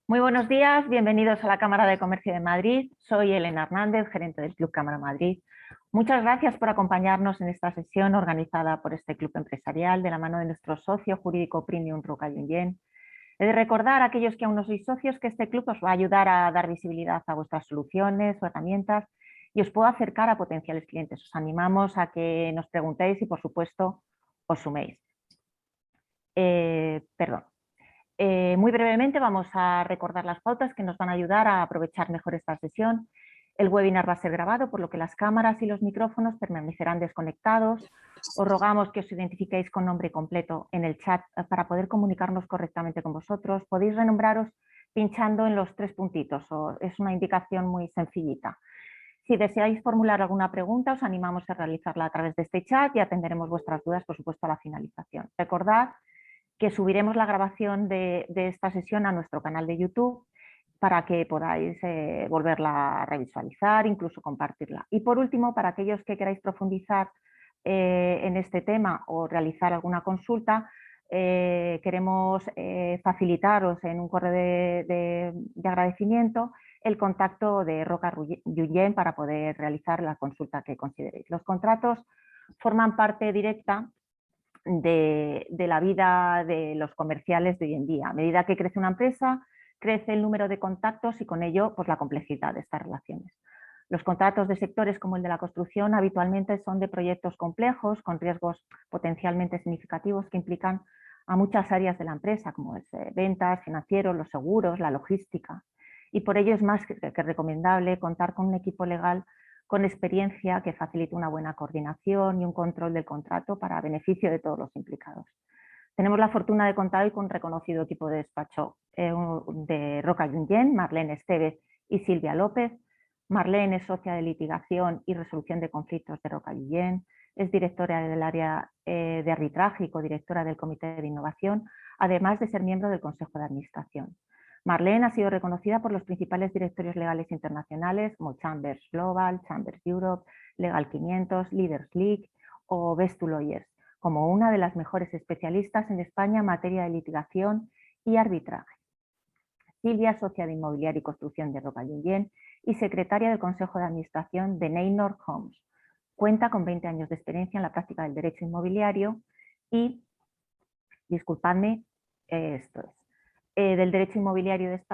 Muy buenos días, bienvenidos a la Cámara de Comercio de Madrid. Soy Elena Hernández, gerente del Club Cámara Madrid. Muchas gracias por acompañarnos en esta sesión organizada por este club empresarial de la mano de nuestro socio jurídico premium Roca Junyent. He de recordar a aquellos que aún no sois socios que este club os va a ayudar a dar visibilidad a vuestras soluciones o herramientas y os puede acercar a potenciales clientes. Os animamos a que nos preguntéis y, por supuesto, os suméis. Muy brevemente vamos a recordar las pautas que nos van a ayudar a aprovechar mejor esta sesión. El webinar va a ser grabado, por lo que las cámaras y los micrófonos permanecerán desconectados. Os rogamos que os identifiquéis con nombre completo en el chat para poder comunicarnos correctamente con vosotros. Podéis renombraros pinchando en los 3 puntitos, es una indicación muy sencillita. Si deseáis formular alguna pregunta, os animamos a realizarla a través de este chat y atenderemos vuestras dudas, por supuesto, a la finalización. Recordad que subiremos la grabación de esta sesión a nuestro canal de YouTube para que podáis volverla a revisualizar, incluso compartirla. Y por último, para aquellos que queráis profundizar en este tema o realizar alguna consulta, queremos facilitaros en un correo de agradecimiento el contacto de Roca Junyent para poder realizar la consulta que consideréis. Los contratos forman parte directa de la vida de los comerciales de hoy en día. A medida que crece una empresa, crece el número de contactos y con ello pues, la complejidad de estas relaciones. Los contratos de sectores como el de la construcción habitualmente son de proyectos complejos con riesgos potencialmente significativos que implican a muchas áreas de la empresa, como es ventas, financieros, los seguros, la logística. Y por ello es más que recomendable contar con un equipo legal con experiencia que facilite una buena coordinación y un control del contrato para beneficio de todos los implicados. Tenemos la fortuna de contar hoy con un reconocido equipo de despacho de Roca Junyent, Marlene Estevez y Silvia López. Marlene es socia de litigación y resolución de conflictos de Roca Junyent, es directora del área de arbitraje y codirectora del Comité de Innovación, además de ser miembro del Consejo de Administración. Marlene ha sido reconocida por los principales directorios legales internacionales como Chambers Global, Chambers Europe, Legal 500, Leaders League o Best Lawyers, como una de las mejores especialistas en España en materia de litigación y arbitraje. Silvia, socia de Inmobiliaria y Construcción de Roca Junyent y secretaria del Consejo de Administración de Neynor Homes. Cuenta con 20 años de experiencia en la práctica del derecho inmobiliario y, disculpadme, esto es, del derecho inmobiliario del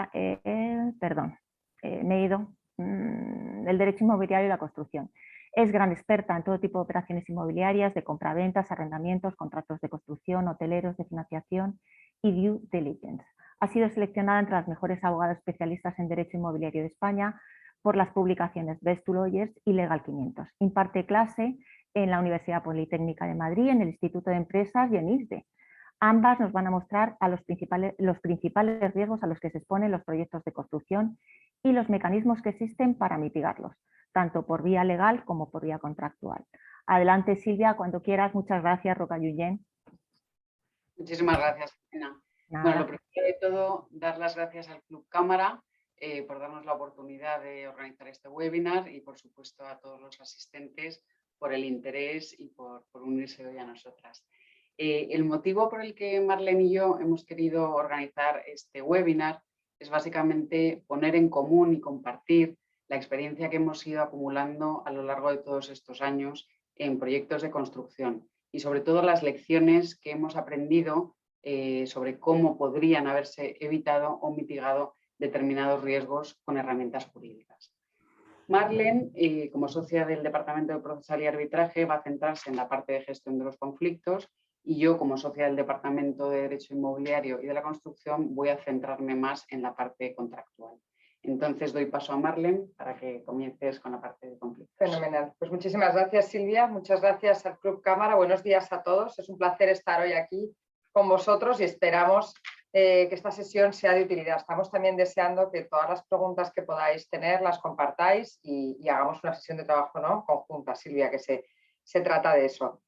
derecho inmobiliario y la construcción. Es gran experta en todo tipo de operaciones inmobiliarias, de compraventas, arrendamientos, contratos de construcción, hoteleros, de financiación y due diligence. Ha sido seleccionada entre las mejores abogadas especialistas en derecho inmobiliario de España por las publicaciones Best Lawyers y Legal 500. Imparte clase en la Universidad Politécnica de Madrid, en el Instituto de Empresas y en ISDE. Ambas nos van a mostrar los principales riesgos a los que se exponen los proyectos de construcción y los mecanismos que existen para mitigarlos, tanto por vía legal como por vía contractual. Adelante, Silvia, cuando quieras. Muchas gracias, Roca Junyent. Muchísimas gracias, Elena. Bueno, lo primero de todo, dar las gracias al Club Cámara por darnos la oportunidad de organizar este webinar y, por supuesto, a todos los asistentes por el interés y por unirse hoy a nosotras. El motivo por el que Marlene y yo hemos querido organizar este webinar es básicamente poner en común y compartir la experiencia que hemos ido acumulando a lo largo de todos estos años en proyectos de construcción y sobre todo las lecciones que hemos aprendido sobre cómo podrían haberse evitado o mitigado determinados riesgos con herramientas jurídicas. Marlene, como socia del Departamento de Procesal y Arbitraje, va a centrarse en la parte de gestión de los conflictos y yo, como socia del Departamento de Derecho Inmobiliario y de la Construcción, voy a centrarme más en la parte contractual. Entonces doy paso a Marlene para que comiences con la parte de conflictos. Fenomenal. Pues muchísimas gracias, Silvia. Muchas gracias al Club Cámara. Buenos días a todos. Es un placer estar hoy aquí con vosotros y esperamos que esta sesión sea de utilidad. Estamos también deseando que todas las preguntas que podáis tener las compartáis y hagamos una sesión de trabajo, ¿no?, conjunta, Silvia, que se trata de eso.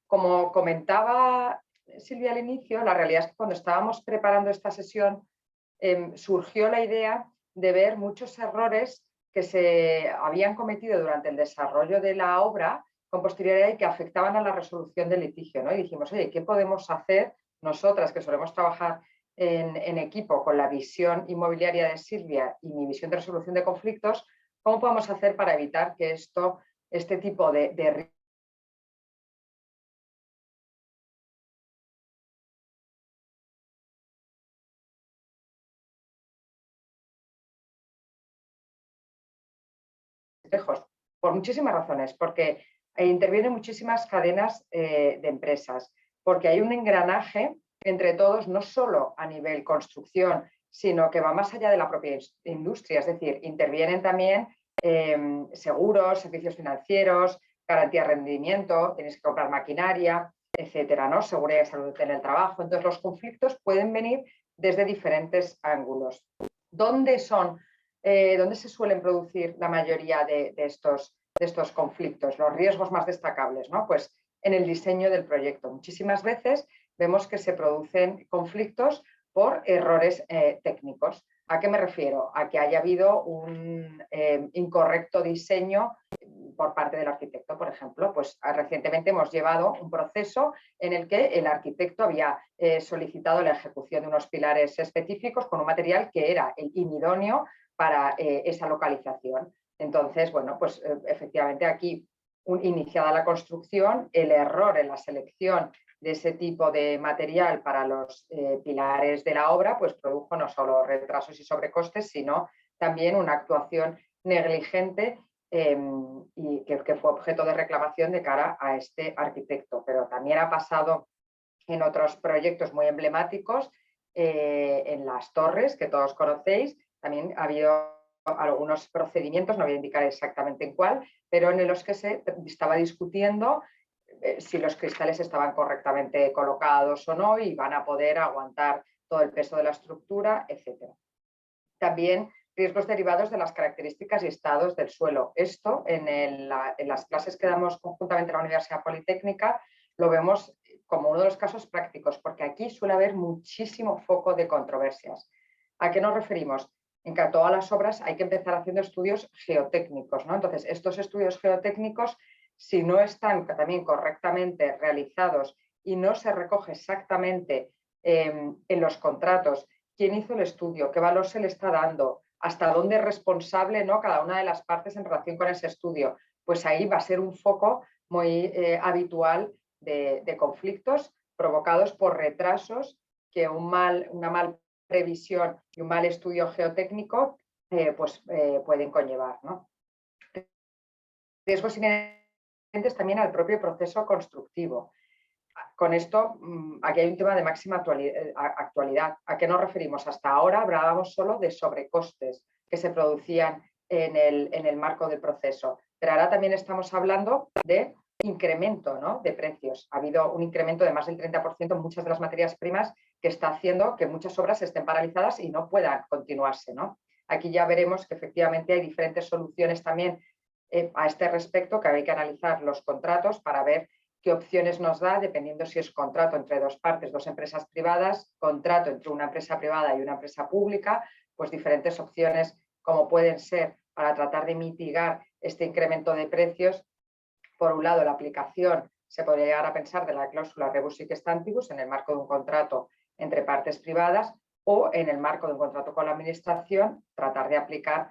Como comentaba Silvia al inicio, la realidad es que cuando estábamos preparando esta sesión surgió la idea de ver muchos errores que se habían cometido durante el desarrollo de la obra con posterioridad y que afectaban a la resolución del litigio, ¿no? Y dijimos, oye, ¿qué podemos hacer nosotras que solemos trabajar en equipo con la visión inmobiliaria de Silvia y mi visión de resolución de conflictos, cómo podemos hacer para evitar que este tipo de riesgos, por muchísimas razones, porque intervienen muchísimas cadenas de empresas, porque hay un engranaje entre todos, no solo a nivel construcción, sino que va más allá de la propia industria, es decir, intervienen también seguros, servicios financieros, garantía de rendimiento, tienes que comprar maquinaria, etcétera, ¿no? Seguridad y salud en el trabajo. Entonces, los conflictos pueden venir desde diferentes ángulos. ¿Dónde se suelen producir la mayoría de estos conflictos, los riesgos más destacables, ¿no? Pues en el diseño del proyecto. Muchísimas veces vemos que se producen conflictos por errores técnicos. ¿A qué me refiero? A que haya habido un incorrecto diseño por parte del arquitecto, por ejemplo. Pues recientemente hemos llevado un proceso en el que el arquitecto había solicitado la ejecución de unos pilares específicos con un material que era el inidóneo para esa localización. Entonces, bueno, pues efectivamente aquí, iniciada la construcción, el error en la selección de ese tipo de material para los pilares de la obra, pues produjo no solo retrasos y sobrecostes, sino también una actuación negligente y que fue objeto de reclamación de cara a este arquitecto. Pero también ha pasado en otros proyectos muy emblemáticos, en las torres, que todos conocéis. También ha habido algunos procedimientos, no voy a indicar exactamente en cuál, pero en los que se estaba discutiendo si los cristales estaban correctamente colocados o no y van a poder aguantar todo el peso de la estructura, etc. También riesgos derivados de las características y estados del suelo. Esto en las clases que damos conjuntamente en la Universidad Politécnica lo vemos como uno de los casos prácticos, porque aquí suele haber muchísimo foco de controversias. ¿A qué nos referimos? En que a todas las obras hay que empezar haciendo estudios geotécnicos, ¿no? Entonces, estos estudios geotécnicos, si no están también correctamente realizados y no se recoge exactamente en los contratos quién hizo el estudio, qué valor se le está dando, hasta dónde es responsable, ¿no?, cada una de las partes en relación con ese estudio, pues ahí va a ser un foco muy habitual de conflictos provocados por retrasos que una mal previsión y un mal estudio geotécnico pueden conllevar, ¿no? Riesgos inherentes también al propio proceso constructivo. Con esto, aquí hay un tema de máxima actualidad. ¿A qué nos referimos? Hasta ahora hablábamos solo de sobrecostes que se producían en el marco del proceso, pero ahora también estamos hablando de incremento, ¿no?, de precios. Ha habido un incremento de más del 30% en muchas de las materias primas que está haciendo que muchas obras estén paralizadas y no puedan continuarse, ¿no? Aquí ya veremos que efectivamente hay diferentes soluciones también a este respecto, que hay que analizar los contratos para ver qué opciones nos da, dependiendo si es contrato entre dos partes, dos empresas privadas, contrato entre una empresa privada y una empresa pública, pues diferentes opciones como pueden ser para tratar de mitigar este incremento de precios. Por un lado, la aplicación se podría llegar a pensar de la cláusula rebus sic stantibus en el marco de un contrato entre partes privadas o en el marco de un contrato con la administración, tratar de aplicar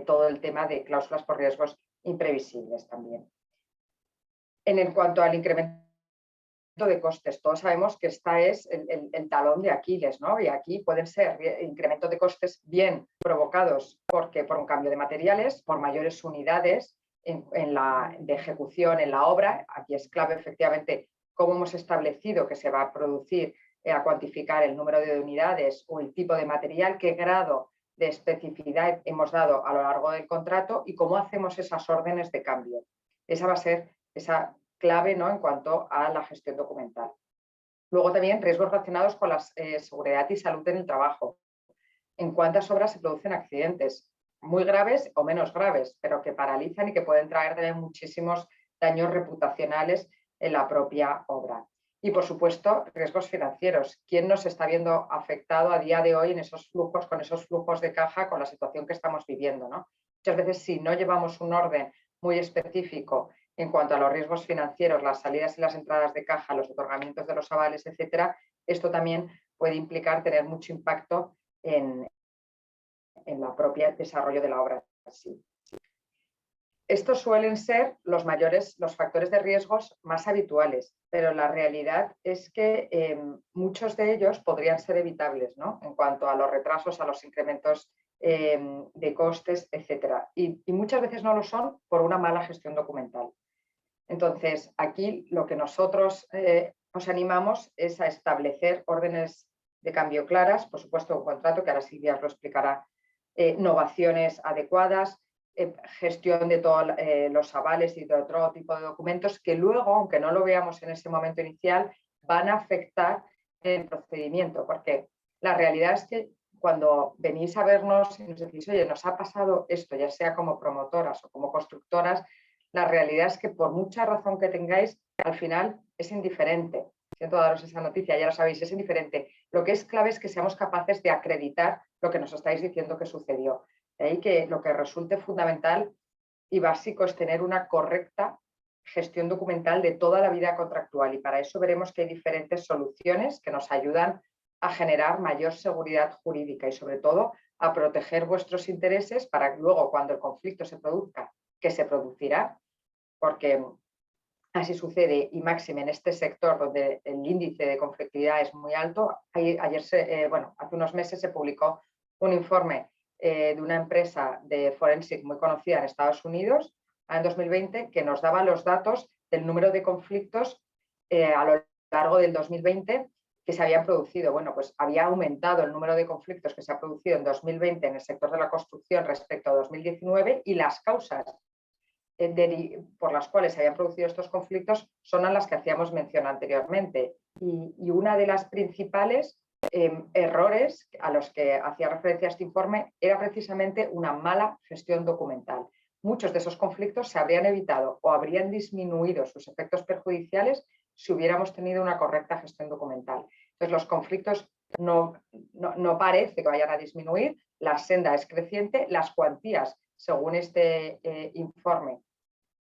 todo el tema de cláusulas por riesgos imprevisibles también. En cuanto al incremento de costes, todos sabemos que esta es el talón de Aquiles, ¿no? Y aquí pueden ser incrementos de costes bien provocados por un cambio de materiales, por mayores unidades de ejecución en la obra. Aquí es clave efectivamente cómo hemos establecido que se va a producir, a cuantificar el número de unidades o el tipo de material, qué grado de especificidad hemos dado a lo largo del contrato y cómo hacemos esas órdenes de cambio. Esa va a ser esa clave, ¿no?, en cuanto a la gestión documental. Luego también riesgos relacionados con la seguridad y salud en el trabajo. En cuántas obras se producen accidentes, muy graves o menos graves, pero que paralizan y que pueden traer también muchísimos daños reputacionales en la propia obra. Y, por supuesto, riesgos financieros. ¿Quién nos está viendo afectado a día de hoy en esos flujos, con esos flujos de caja, con la situación que estamos viviendo, ¿no? Muchas veces, si no llevamos un orden muy específico en cuanto a los riesgos financieros, las salidas y las entradas de caja, los otorgamientos de los avales, etcétera, esto también puede implicar tener mucho impacto en la propia desarrollo de la obra en sí. Estos suelen ser los factores de riesgos más habituales, pero la realidad es que muchos de ellos podrían ser evitables, ¿no? En cuanto a los retrasos, a los incrementos de costes, etc. Y muchas veces no lo son por una mala gestión documental. Entonces, aquí lo que nosotros os animamos es a establecer órdenes de cambio claras, por supuesto un contrato, que ahora Silvia os lo explicará, novaciones adecuadas, gestión de todos los avales y de otro tipo de documentos que luego, aunque no lo veamos en ese momento inicial, van a afectar el procedimiento, porque la realidad es que cuando venís a vernos y nos decís, oye, nos ha pasado esto, ya sea como promotoras o como constructoras, la realidad es que por mucha razón que tengáis, al final es indiferente. Siento daros esa noticia, ya lo sabéis, es indiferente. Lo que es clave es que seamos capaces de acreditar lo que nos estáis diciendo que sucedió. De ahí que lo que resulte fundamental y básico es tener una correcta gestión documental de toda la vida contractual, y para eso veremos que hay diferentes soluciones que nos ayudan a generar mayor seguridad jurídica y sobre todo a proteger vuestros intereses para luego, cuando el conflicto se produzca, que se producirá, porque así sucede, y máxime en este sector donde el índice de conflictividad es muy alto. Hace unos meses se publicó un informe de una empresa de forensic muy conocida en Estados Unidos en 2020 que nos daba los datos del número de conflictos a lo largo del 2020 que se habían producido. Bueno, pues había aumentado el número de conflictos que se ha producido en 2020 en el sector de la construcción respecto a 2019, y las causas por las cuales se habían producido estos conflictos son a las que hacíamos mención anteriormente. Y una de las principales errores a los que hacía referencia este informe era precisamente una mala gestión documental. Muchos de esos conflictos se habrían evitado o habrían disminuido sus efectos perjudiciales si hubiéramos tenido una correcta gestión documental. Entonces, los conflictos no parece que vayan a disminuir, la senda es creciente, las cuantías, según este informe,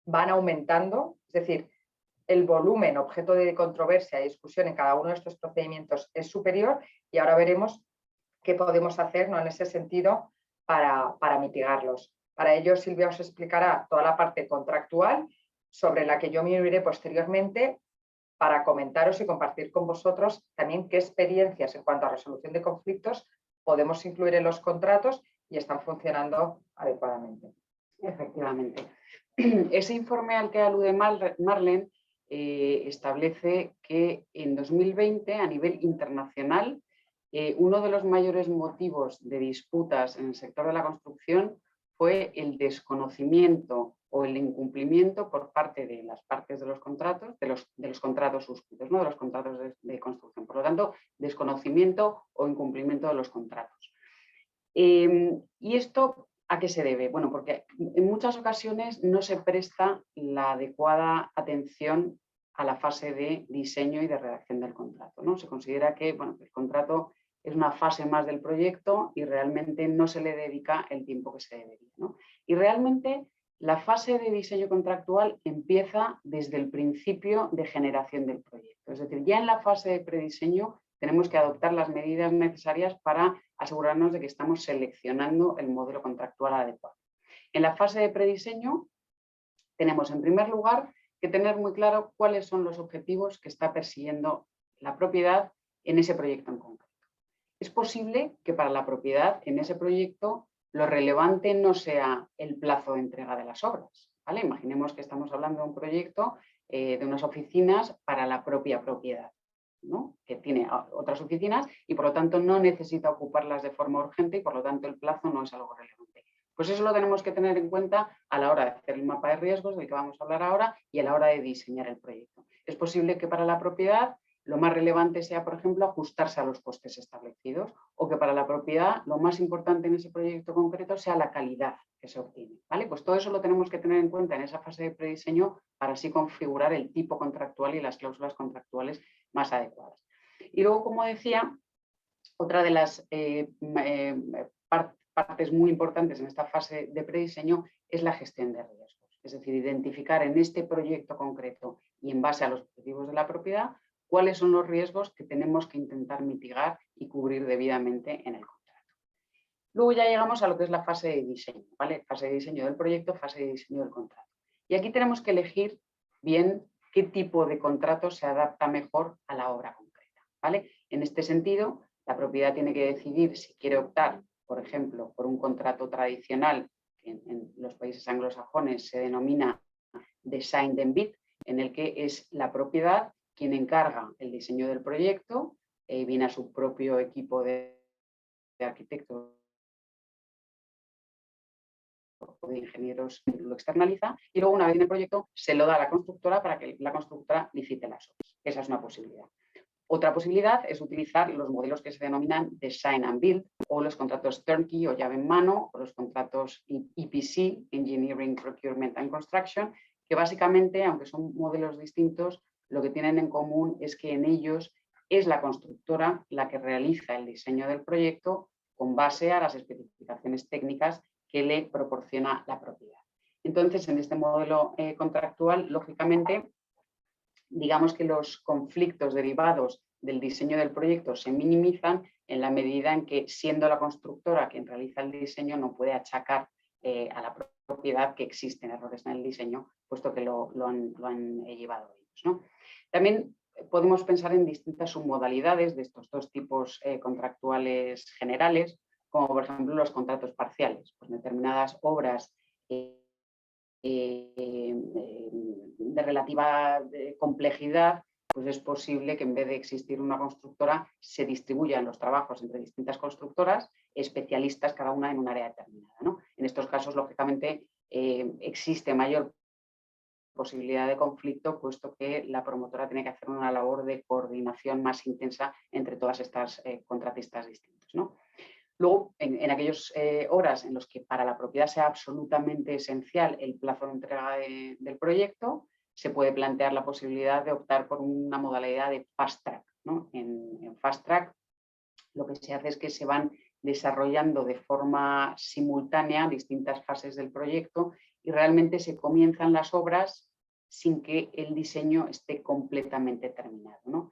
van aumentando, es decir, el volumen objeto de controversia y discusión en cada uno de estos procedimientos es superior, y ahora veremos qué podemos hacer, ¿no?, en ese sentido para mitigarlos. Para ello, Silvia os explicará toda la parte contractual, sobre la que yo me uniré posteriormente para comentaros y compartir con vosotros también qué experiencias en cuanto a resolución de conflictos podemos incluir en los contratos y están funcionando adecuadamente. Efectivamente. Ese informe al que alude Marlene establece que en 2020, a nivel internacional, uno de los mayores motivos de disputas en el sector de la construcción fue el desconocimiento o el incumplimiento por parte de las partes de los contratos, de los contratos suscritos, ¿no?, de los contratos de construcción. Por lo tanto, desconocimiento o incumplimiento de los contratos. ¿Y esto a qué se debe? Bueno, porque en muchas ocasiones no se presta la adecuada atención a la fase de diseño y de redacción del contrato, ¿no? Se considera que, bueno, el contrato es una fase más del proyecto y realmente no se le dedica el tiempo que se debería, ¿no? Y realmente la fase de diseño contractual empieza desde el principio de generación del proyecto. Es decir, ya en la fase de prediseño tenemos que adoptar las medidas necesarias para asegurarnos de que estamos seleccionando el modelo contractual adecuado. En la fase de prediseño tenemos, en primer lugar, que tener muy claro cuáles son los objetivos que está persiguiendo la propiedad en ese proyecto en concreto. Es posible que para la propiedad en ese proyecto lo relevante no sea el plazo de entrega de las obras, ¿vale? Imaginemos que estamos hablando de un proyecto de unas oficinas para la propia propiedad, ¿no?, que tiene otras oficinas y por lo tanto no necesita ocuparlas de forma urgente y por lo tanto el plazo no es algo relevante. Pues eso lo tenemos que tener en cuenta a la hora de hacer el mapa de riesgos del que vamos a hablar ahora y a la hora de diseñar el proyecto. Es posible que para la propiedad lo más relevante sea, por ejemplo, ajustarse a los costes establecidos, o que para la propiedad lo más importante en ese proyecto concreto sea la calidad que se obtiene, ¿vale? Pues todo eso lo tenemos que tener en cuenta en esa fase de prediseño para así configurar el tipo contractual y las cláusulas contractuales más adecuadas. Y luego, como decía, otra de las partes muy importantes en esta fase de prediseño es la gestión de riesgos. Es decir, identificar en este proyecto concreto y en base a los objetivos de la propiedad cuáles son los riesgos que tenemos que intentar mitigar y cubrir debidamente en el contrato. Luego ya llegamos a lo que es la fase de diseño, ¿vale? Fase de diseño del proyecto, fase de diseño del contrato. Y aquí tenemos que elegir bien qué tipo de contrato se adapta mejor a la obra concreta, ¿vale? En este sentido, la propiedad tiene que decidir si quiere optar, por ejemplo, por un contrato tradicional, que en los países anglosajones se denomina Design and Bid, en el que es la propiedad quien encarga el diseño del proyecto, viene a su propio equipo de arquitectos o de ingenieros, lo externaliza y luego una vez en el proyecto se lo da a la constructora para que la constructora licite las obras. Esa es una posibilidad. Otra posibilidad es utilizar los modelos que se denominan Design and Build o los contratos Turnkey o llave en mano o los contratos EPC, Engineering, Procurement and Construction, que básicamente, aunque son modelos distintos, lo que tienen en común es que en ellos es la constructora la que realiza el diseño del proyecto con base a las especificaciones técnicas que le proporciona la propiedad. Entonces, en este modelo contractual, lógicamente, digamos que los conflictos derivados del diseño del proyecto se minimizan en la medida en que, siendo la constructora quien realiza el diseño, no puede achacar a la propiedad que existen errores en el diseño, puesto que lo han llevado ellos, ¿no? También podemos pensar en distintas submodalidades de estos dos tipos contractuales generales, como por ejemplo los contratos parciales, pues determinadas obras de relativa complejidad, pues es posible que en vez de existir una constructora se distribuyan los trabajos entre distintas constructoras, especialistas cada una en un área determinada, ¿no? En estos casos, lógicamente, existe mayor posibilidad de conflicto, puesto que la promotora tiene que hacer una labor de coordinación más intensa entre todas estas contratistas distintas, ¿no? Luego, en aquellas horas en las que para la propiedad sea absolutamente esencial el plazo de entrega del proyecto, se puede plantear la posibilidad de optar por una modalidad de fast track, ¿no? En fast track lo que se hace es que se van desarrollando de forma simultánea distintas fases del proyecto y realmente se comienzan las obras sin que el diseño esté completamente terminado, ¿no?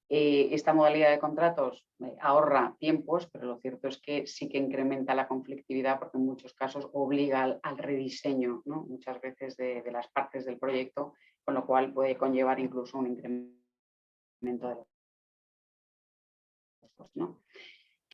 Esta modalidad de contratos ahorra tiempos, pero lo cierto es que sí que incrementa la conflictividad porque en muchos casos obliga al rediseño, ¿no? Muchas veces de las partes del proyecto, con lo cual puede conllevar incluso un incremento de los costos, ¿no?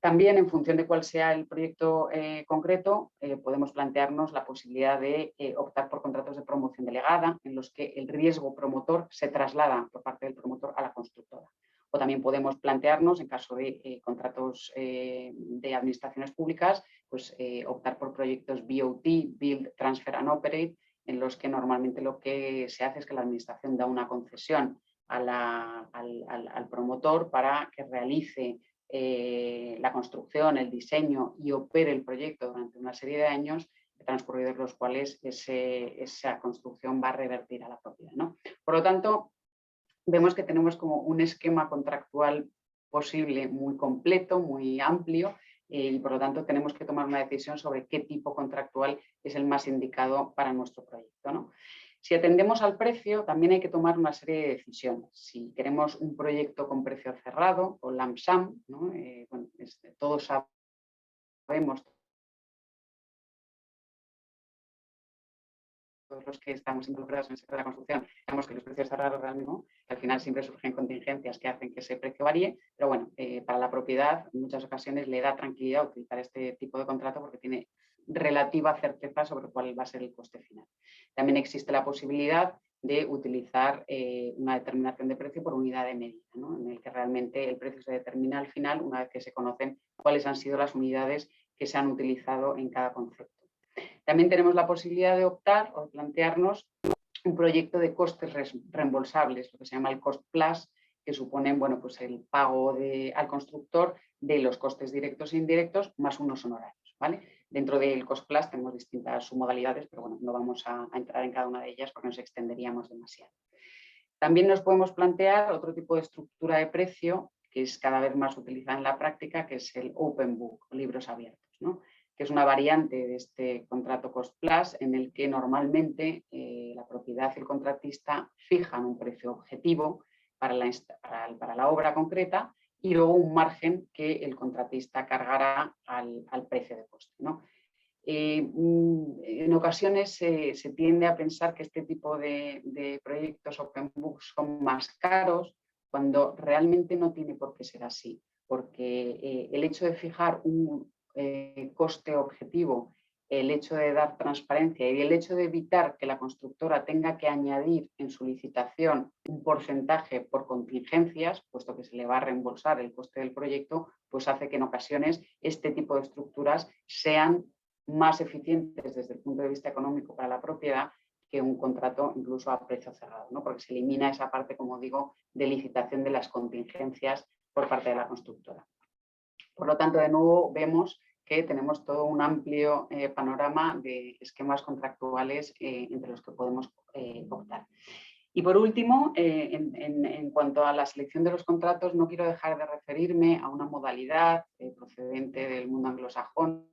También, en función de cuál sea el proyecto concreto, podemos plantearnos la posibilidad de optar por contratos de promoción delegada, en los que el riesgo promotor se traslada por parte del promotor a la constructora. O también podemos plantearnos, en caso de contratos de administraciones públicas, pues optar por proyectos BOT, Build, Transfer and Operate, en los que normalmente lo que se hace es que la administración da una concesión al promotor para que realice la construcción, el diseño y opere el proyecto durante una serie de años, transcurridos los cuales esa construcción va a revertir a la propiedad, ¿no? Por lo tanto, vemos que tenemos como un esquema contractual posible muy completo, muy amplio, y por lo tanto tenemos que tomar una decisión sobre qué tipo contractual es el más indicado para nuestro proyecto, ¿no? Si atendemos al precio, también hay que tomar una serie de decisiones. Si queremos un proyecto con precio cerrado o lump sum, ¿no? Bueno, todos sabemos, todos los que estamos involucrados en el sector de la construcción, sabemos que los precios cerrados realmente, ¿no? Al final siempre surgen contingencias que hacen que ese precio varíe, pero bueno, para la propiedad en muchas ocasiones le da tranquilidad utilizar este tipo de contrato porque tiene relativa certeza sobre cuál va a ser el coste final. También existe la posibilidad de utilizar una determinación de precio por unidad de medida, ¿no? En el que realmente el precio se determina al final una vez que se conocen cuáles han sido las unidades que se han utilizado en cada concepto. También tenemos la posibilidad de optar o plantearnos un proyecto de costes reembolsables, lo que se llama el cost plus, que suponen, bueno, pues el pago al constructor de los costes directos e indirectos más unos honorarios, ¿vale? Dentro del cost plus tenemos distintas submodalidades, pero bueno, no vamos a entrar en cada una de ellas porque nos extenderíamos demasiado. También nos podemos plantear otro tipo de estructura de precio que es cada vez más utilizada en la práctica, que es el open book, libros abiertos, ¿no? Que es una variante de este contrato cost plus en el que normalmente la propiedad y el contratista fijan un precio objetivo para la obra concreta y luego un margen que el contratista cargará al precio de coste, ¿no? En ocasiones se tiende a pensar que este tipo de proyectos open book son más caros, cuando realmente no tiene por qué ser así, porque el hecho de fijar un coste objetivo, el hecho de dar transparencia y el hecho de evitar que la constructora tenga que añadir en su licitación un porcentaje por contingencias, puesto que se le va a reembolsar el coste del proyecto, pues hace que en ocasiones este tipo de estructuras sean más eficientes desde el punto de vista económico para la propiedad que un contrato incluso a precio cerrado, ¿no? Porque se elimina esa parte, como digo, de licitación de las contingencias por parte de la constructora. Por lo tanto, de nuevo vemos que tenemos todo un amplio panorama de esquemas contractuales entre los que podemos optar. Y por último, en cuanto a la selección de los contratos, no quiero dejar de referirme a una modalidad procedente del mundo anglosajón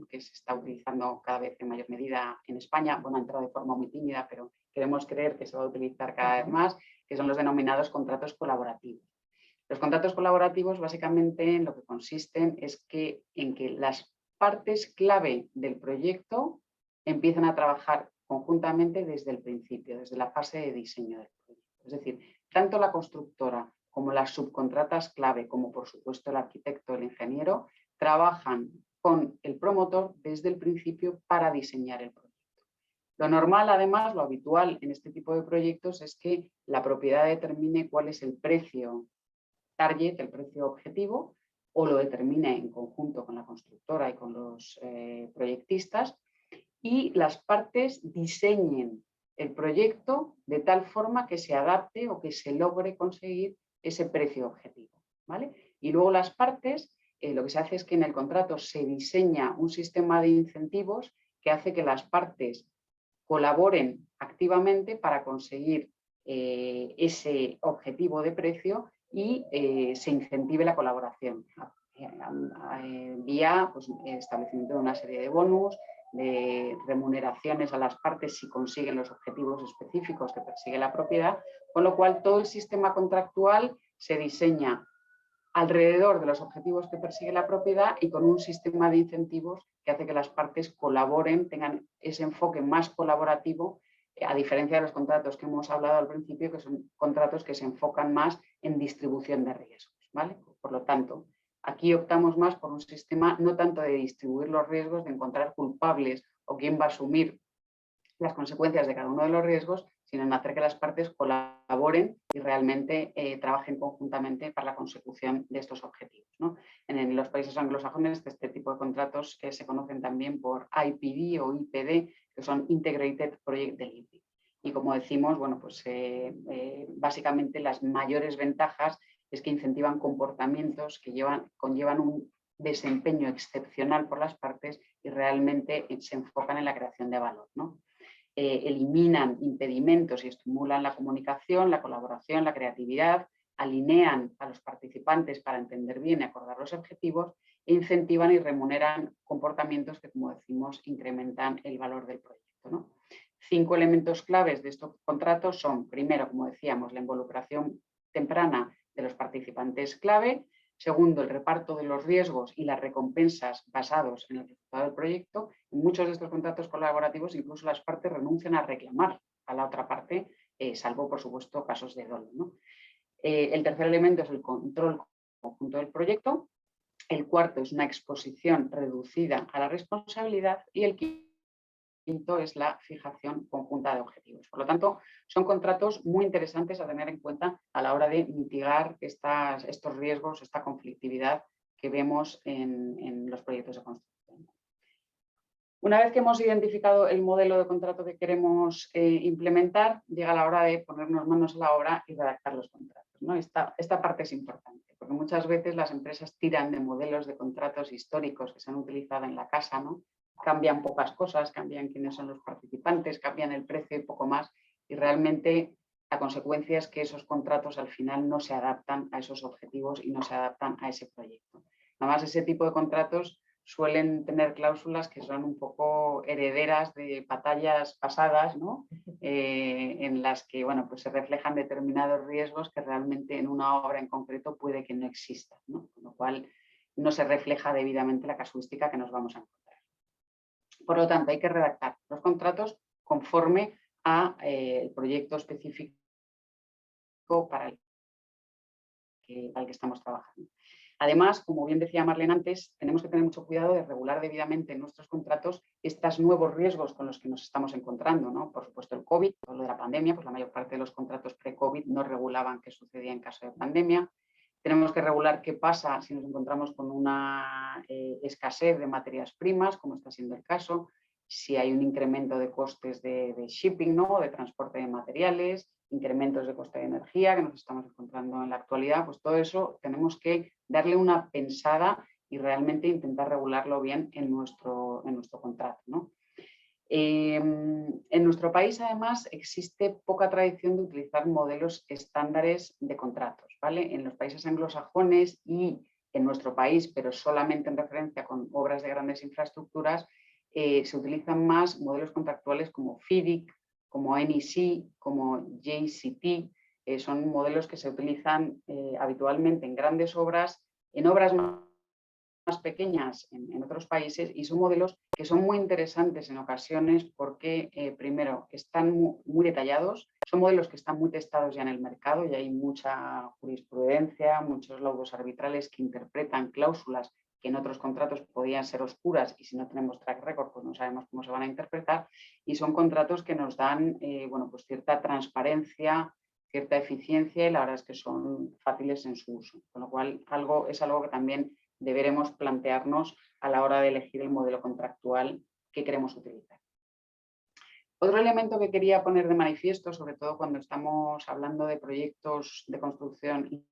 que se está utilizando cada vez en mayor medida en España. Bueno, ha entrado de forma muy tímida, pero queremos creer que se va a utilizar cada vez más, que son los denominados contratos colaborativos. Los contratos colaborativos básicamente en lo que consisten es en que las partes clave del proyecto empiezan a trabajar conjuntamente desde el principio, desde la fase de diseño del proyecto. Es decir, tanto la constructora como las subcontratas clave, como por supuesto el arquitecto o el ingeniero, trabajan con el promotor desde el principio para diseñar el proyecto. Lo normal, además, lo habitual en este tipo de proyectos es que la propiedad determine cuál es el precio target, el precio objetivo, o lo determine en conjunto con la constructora y con los proyectistas, y las partes diseñen el proyecto de tal forma que se adapte o que se logre conseguir ese precio objetivo, ¿vale? Y luego las partes, lo que se hace es que en el contrato se diseña un sistema de incentivos que hace que las partes colaboren activamente para conseguir ese objetivo de precio y se incentive la colaboración vía pues, establecimiento de una serie de bonus, de remuneraciones a las partes si consiguen los objetivos específicos que persigue la propiedad, con lo cual todo el sistema contractual se diseña alrededor de los objetivos que persigue la propiedad y con un sistema de incentivos que hace que las partes colaboren, tengan ese enfoque más colaborativo, a diferencia de los contratos que hemos hablado al principio, que son contratos que se enfocan más en distribución de riesgos, ¿vale? Por lo tanto, aquí optamos más por un sistema no tanto de distribuir los riesgos, de encontrar culpables o quién va a asumir las consecuencias de cada uno de los riesgos, sino en hacer que las partes colaboren y realmente trabajen conjuntamente para la consecución de estos objetivos, ¿no? En los países anglosajones este tipo de contratos se conocen también por IPD o IPD, que son Integrated Project Delivery. Y como decimos, bueno, pues básicamente las mayores ventajas es que incentivan comportamientos que conllevan un desempeño excepcional por las partes y realmente se enfocan en la creación de valor, ¿no? Eliminan impedimentos y estimulan la comunicación, la colaboración, la creatividad, alinean a los participantes para entender bien y acordar los objetivos e incentivan y remuneran comportamientos que, como decimos, incrementan el valor del proyecto, ¿no? 5 elementos claves de estos contratos son, primero, como decíamos, la involucración temprana de los participantes clave. Segundo, el reparto de los riesgos y las recompensas basados en el resultado del proyecto. En muchos de estos contratos colaborativos incluso las partes renuncian a reclamar a la otra parte, salvo por supuesto casos de dolo, ¿no? El tercer elemento es el control conjunto del proyecto. El cuarto es una exposición reducida a la responsabilidad y el quinto es la fijación conjunta de objetivos. Por lo tanto, son contratos muy interesantes a tener en cuenta a la hora de mitigar estos riesgos, esta conflictividad que vemos en los proyectos de construcción. Una vez que hemos identificado el modelo de contrato que queremos implementar, llega la hora de ponernos manos a la obra y redactar los contratos, ¿no? Esta parte es importante, porque muchas veces las empresas tiran de modelos de contratos históricos que se han utilizado en la casa, ¿no? Cambian pocas cosas, cambian quiénes son los participantes, cambian el precio y poco más, y realmente la consecuencia es que esos contratos al final no se adaptan a esos objetivos y no se adaptan a ese proyecto. Además, ese tipo de contratos suelen tener cláusulas que son un poco herederas de batallas pasadas, ¿no? En las que bueno, pues se reflejan determinados riesgos que realmente en una obra en concreto puede que no existan, ¿no? Con lo cual no se refleja debidamente la casuística que nos vamos a encontrar. Por lo tanto, hay que redactar los contratos conforme al proyecto específico para el que estamos trabajando. Además, como bien decía Marlene antes, tenemos que tener mucho cuidado de regular debidamente en nuestros contratos estos nuevos riesgos con los que nos estamos encontrando, ¿no? Por supuesto, el COVID, todo lo de la pandemia, pues la mayor parte de los contratos pre-COVID no regulaban qué sucedía en caso de pandemia. Tenemos que regular qué pasa si nos encontramos con una escasez de materias primas, como está siendo el caso, si hay un incremento de costes de shipping, ¿no? De transporte de materiales, incrementos de coste de energía que nos estamos encontrando en la actualidad, pues todo eso tenemos que darle una pensada y realmente intentar regularlo bien en nuestro contrato, ¿no? En nuestro país, además, existe poca tradición de utilizar modelos estándares de contratos, ¿vale? En los países anglosajones y en nuestro país, pero solamente en referencia con obras de grandes infraestructuras, se utilizan más modelos contractuales como FIDIC, como NEC, como JCT. Son modelos que se utilizan habitualmente en grandes obras, en obras más pequeñas en otros países, y son modelos que son muy interesantes en ocasiones porque, primero, están muy detallados, son modelos que están muy testados ya en el mercado y hay mucha jurisprudencia, muchos laudos arbitrales que interpretan cláusulas que en otros contratos podían ser oscuras y si no tenemos track record pues no sabemos cómo se van a interpretar, y son contratos que nos dan bueno, pues cierta transparencia, cierta eficiencia, y la verdad es que son fáciles en su uso, con lo cual es algo que también deberemos plantearnos a la hora de elegir el modelo contractual que queremos utilizar. Otro elemento que quería poner de manifiesto, sobre todo cuando estamos hablando de proyectos de construcción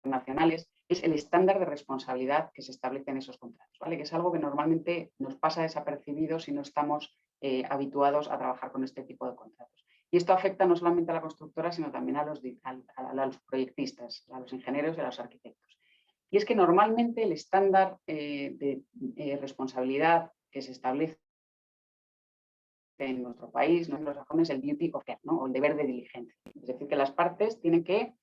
internacionales, es el estándar de responsabilidad que se establece en esos contratos, ¿vale? Que es algo que normalmente nos pasa desapercibido si no estamos habituados a trabajar con este tipo de contratos. Y esto afecta no solamente a la constructora, sino también a los proyectistas, a los ingenieros y a los arquitectos. Y es que normalmente el estándar de responsabilidad que se establece en nuestro país, ¿no? En los sajones, el duty of care, ¿no? O el deber de diligencia. Es decir, que las partes tienen que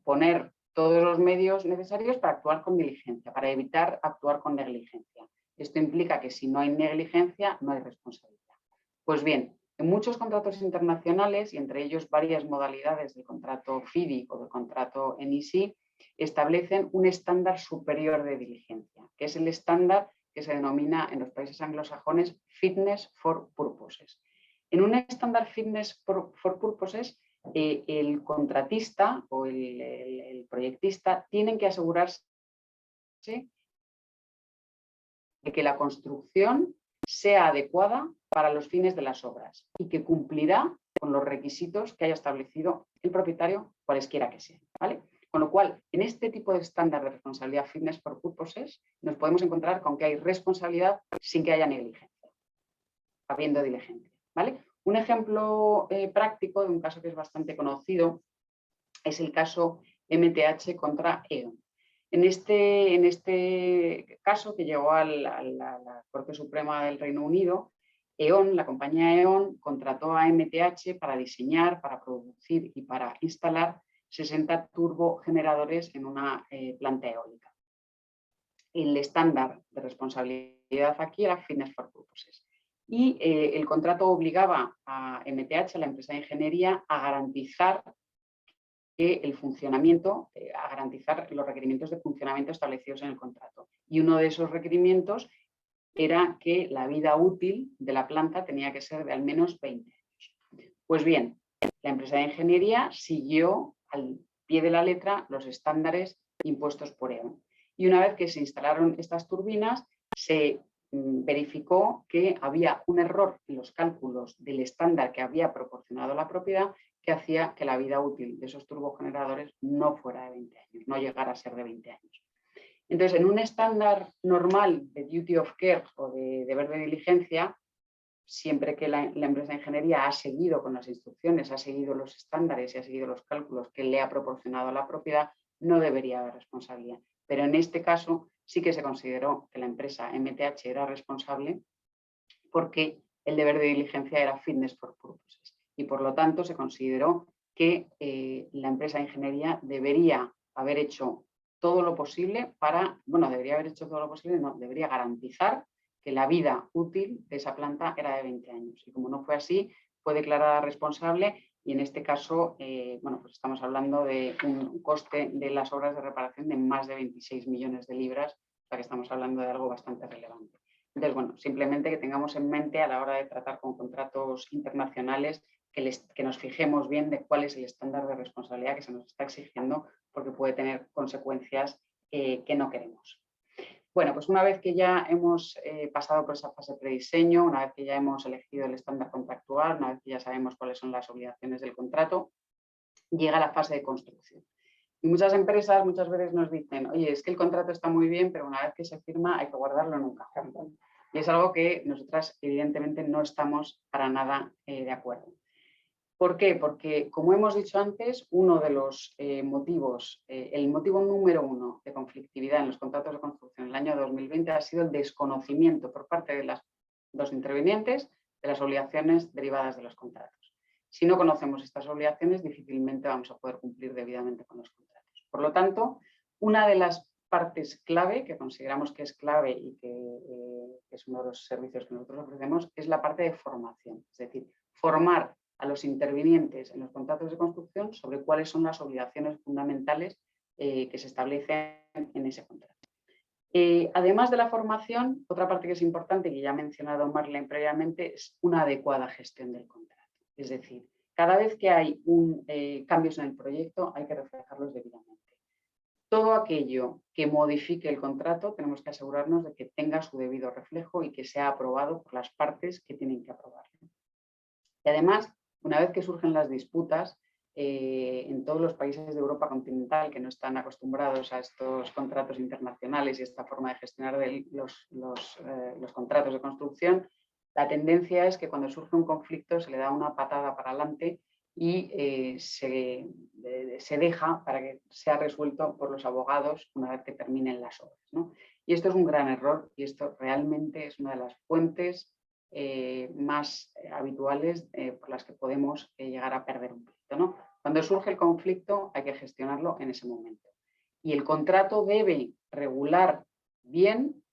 poner todos los medios necesarios para actuar con diligencia, para evitar actuar con negligencia. Esto implica que si no hay negligencia, no hay responsabilidad. Pues bien, en muchos contratos internacionales, y entre ellos varias modalidades del contrato FIDIC o del contrato NEC, establecen un estándar superior de diligencia, que es el estándar que se denomina en los países anglosajones Fitness for Purposes. En un estándar Fitness for Purposes, el contratista o el proyectista tienen que asegurarse de que la construcción sea adecuada para los fines de las obras y que cumplirá con los requisitos que haya establecido el propietario, cualesquiera que sean, ¿vale? Con lo cual, en este tipo de estándar de responsabilidad Fitness for Purposes, nos podemos encontrar con que hay responsabilidad sin que haya negligencia, habiendo diligencia, ¿vale? Un ejemplo práctico de un caso que es bastante conocido es el caso MTH contra E.ON. En este caso, que llegó a la Corte Suprema del Reino Unido, E.ON, la compañía E.ON, contrató a MTH para diseñar, para producir y para instalar 60 turbogeneradores en una planta eólica. El estándar de responsabilidad aquí era Fitness for Purposes. Y el contrato obligaba a MTH, a la empresa de ingeniería, a garantizar que el funcionamiento, a garantizar los requerimientos de funcionamiento establecidos en el contrato. Y uno de esos requerimientos era que la vida útil de la planta tenía que ser de al menos 20 años. Pues bien, la empresa de ingeniería siguió al pie de la letra los estándares impuestos por E.ON. Y una vez que se instalaron estas turbinas, se verificó que había un error en los cálculos del estándar que había proporcionado la propiedad, que hacía que la vida útil de esos turbogeneradores no fuera de 20 años, no llegara a ser de 20 años. Entonces, en un estándar normal de duty of care o de deber de diligencia, siempre que la empresa de ingeniería ha seguido con las instrucciones, ha seguido los estándares y ha seguido los cálculos que le ha proporcionado la propiedad, no debería haber responsabilidad. Pero en este caso sí que se consideró que la empresa MTH era responsable porque el deber de diligencia era fitness for purposes y por lo tanto se consideró que la empresa de ingeniería debería haber hecho todo lo posible debería garantizar que la vida útil de esa planta era de 20 años. Y como no fue así, fue declarada responsable y en este caso, pues estamos hablando de un coste de las obras de reparación de más de 26 millones de libras, o sea que estamos hablando de algo bastante relevante. Entonces, simplemente que tengamos en mente a la hora de tratar con contratos internacionales que nos fijemos bien de cuál es el estándar de responsabilidad que se nos está exigiendo, porque puede tener consecuencias que no queremos. Bueno, pues una vez que ya hemos pasado por esa fase de prediseño, una vez que ya hemos elegido el estándar contractual, una vez que ya sabemos cuáles son las obligaciones del contrato, llega la fase de construcción. Y muchas empresas muchas veces nos dicen, oye, es que el contrato está muy bien, pero una vez que se firma hay que guardarlo en un cajón. Y es algo que nosotras evidentemente no estamos para nada de acuerdo. ¿Por qué? Porque, como hemos dicho antes, uno de los motivos, el motivo número uno de conflictividad en los contratos de construcción en el año 2020 ha sido el desconocimiento por parte de los intervinientes de las obligaciones derivadas de los contratos. Si no conocemos estas obligaciones, difícilmente vamos a poder cumplir debidamente con los contratos. Por lo tanto, una de las partes clave, que consideramos que es clave y que es uno de los servicios que nosotros ofrecemos, es la parte de formación. Es decir, formar a los intervinientes en los contratos de construcción sobre cuáles son las obligaciones fundamentales que se establecen en ese contrato. Además de la formación, otra parte que es importante, que ya ha mencionado Marlene previamente, es una adecuada gestión del contrato. Es decir, cada vez que hay cambios en el proyecto hay que reflejarlos debidamente. Todo aquello que modifique el contrato tenemos que asegurarnos de que tenga su debido reflejo y que sea aprobado por las partes que tienen que aprobarlo. Y además, una vez que surgen las disputas, en todos los países de Europa continental que no están acostumbrados a estos contratos internacionales y esta forma de gestionar los contratos de construcción, la tendencia es que cuando surge un conflicto se le da una patada para adelante y se deja para que sea resuelto por los abogados una vez que terminen las obras, ¿no? Y esto es un gran error y esto realmente es una de las fuentes más habituales por las que podemos llegar a perder un pleito, ¿no? Cuando surge el conflicto hay que gestionarlo en ese momento. Y el contrato debe regular bien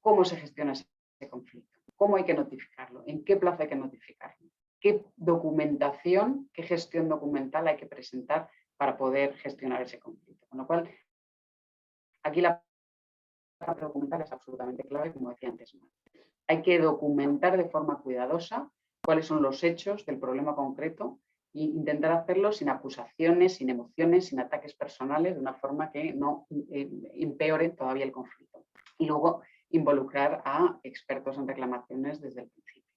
cómo se gestiona ese conflicto, cómo hay que notificarlo, en qué plazo hay que notificarlo, qué documentación, qué gestión documental hay que presentar para poder gestionar ese conflicto. Con lo cual, aquí la parte documental es absolutamente clave, como decía antes. Hay que documentar de forma cuidadosa cuáles son los hechos del problema concreto e intentar hacerlo sin acusaciones, sin emociones, sin ataques personales, de una forma que no empeore todavía el conflicto. Y luego involucrar a expertos en reclamaciones desde el principio.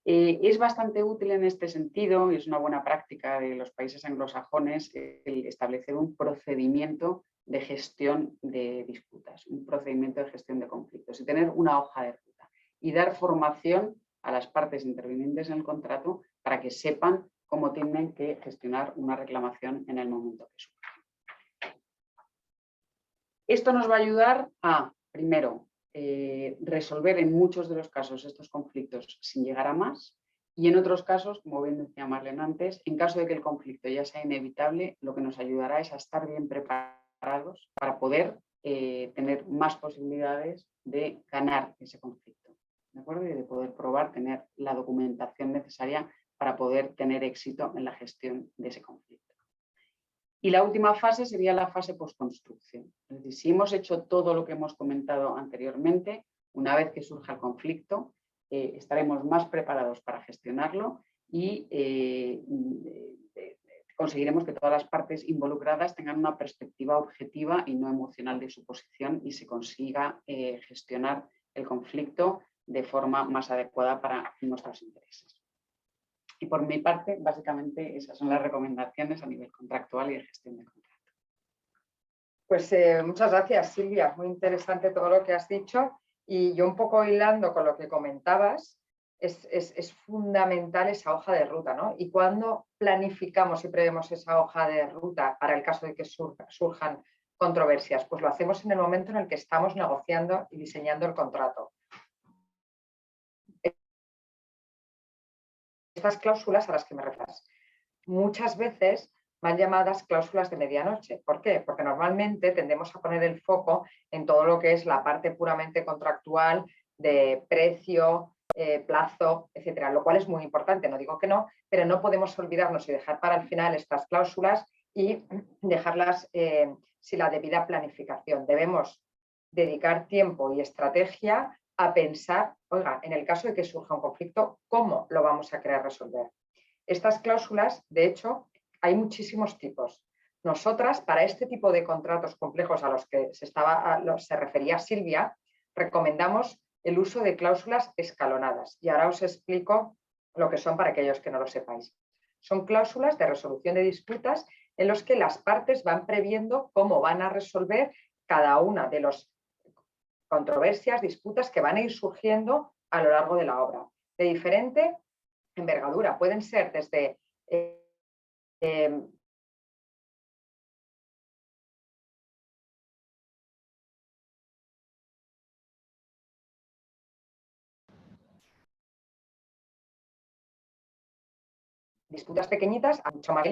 Es bastante útil en este sentido y es una buena práctica de los países anglosajones el establecer un procedimiento de gestión de disputas, un procedimiento de gestión de conflictos y tener una hoja de ruta y dar formación a las partes intervinientes en el contrato para que sepan cómo tienen que gestionar una reclamación en el momento que surja. Esto nos va a ayudar a, primero, resolver en muchos de los casos estos conflictos sin llegar a más y en otros casos, como bien decía Marlene antes, en caso de que el conflicto ya sea inevitable, lo que nos ayudará es a estar bien preparados para poder tener más posibilidades de ganar ese conflicto, ¿de acuerdo? Y de poder probar, tener la documentación necesaria para poder tener éxito en la gestión de ese conflicto. Y la última fase sería la fase postconstrucción. Es decir, si hemos hecho todo lo que hemos comentado anteriormente, una vez que surja el conflicto, estaremos más preparados para gestionarlo y conseguiremos que todas las partes involucradas tengan una perspectiva objetiva y no emocional de su posición y se consiga gestionar el conflicto de forma más adecuada para nuestros intereses. Y por mi parte, básicamente, esas son las recomendaciones a nivel contractual y de gestión de contrato. Pues muchas gracias, Silvia. Muy interesante todo lo que has dicho. Y yo un poco hilando con lo que comentabas, es fundamental esa hoja de ruta, ¿no? Y cuando planificamos y prevemos esa hoja de ruta para el caso de que surjan controversias, pues lo hacemos en el momento en el que estamos negociando y diseñando el contrato. Estas cláusulas a las que me refiero muchas veces van llamadas cláusulas de medianoche. ¿Por qué? Porque normalmente tendemos a poner el foco en todo lo que es la parte puramente contractual de precio, plazo, etcétera, lo cual es muy importante, no digo que no, pero no podemos olvidarnos y dejar para el final estas cláusulas y dejarlas sin la debida planificación. Debemos dedicar tiempo y estrategia a pensar, oiga, en el caso de que surja un conflicto, ¿cómo lo vamos a querer resolver? Estas cláusulas, de hecho, hay muchísimos tipos. Nosotras, para este tipo de contratos complejos a los que se refería Silvia, recomendamos el uso de cláusulas escalonadas. Y ahora os explico lo que son para aquellos que no lo sepáis. Son cláusulas de resolución de disputas en los que las partes van previendo cómo van a resolver cada una de las controversias, disputas que van a ir surgiendo a lo largo de la obra. De diferente envergadura, pueden ser desde disputas pequeñitas a mucho más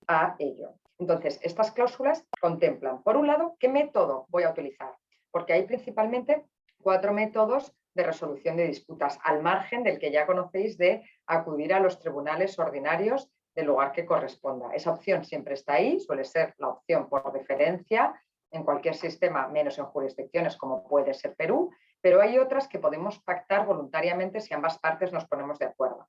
a ello. Entonces, estas cláusulas contemplan, por un lado, qué método voy a utilizar, porque hay principalmente 4 métodos de resolución de disputas, al margen del que ya conocéis de acudir a los tribunales ordinarios del lugar que corresponda. Esa opción siempre está ahí, suele ser la opción por deferencia en cualquier sistema, menos en jurisdicciones como puede ser Perú, pero hay otras que podemos pactar voluntariamente si ambas partes nos ponemos de acuerdo.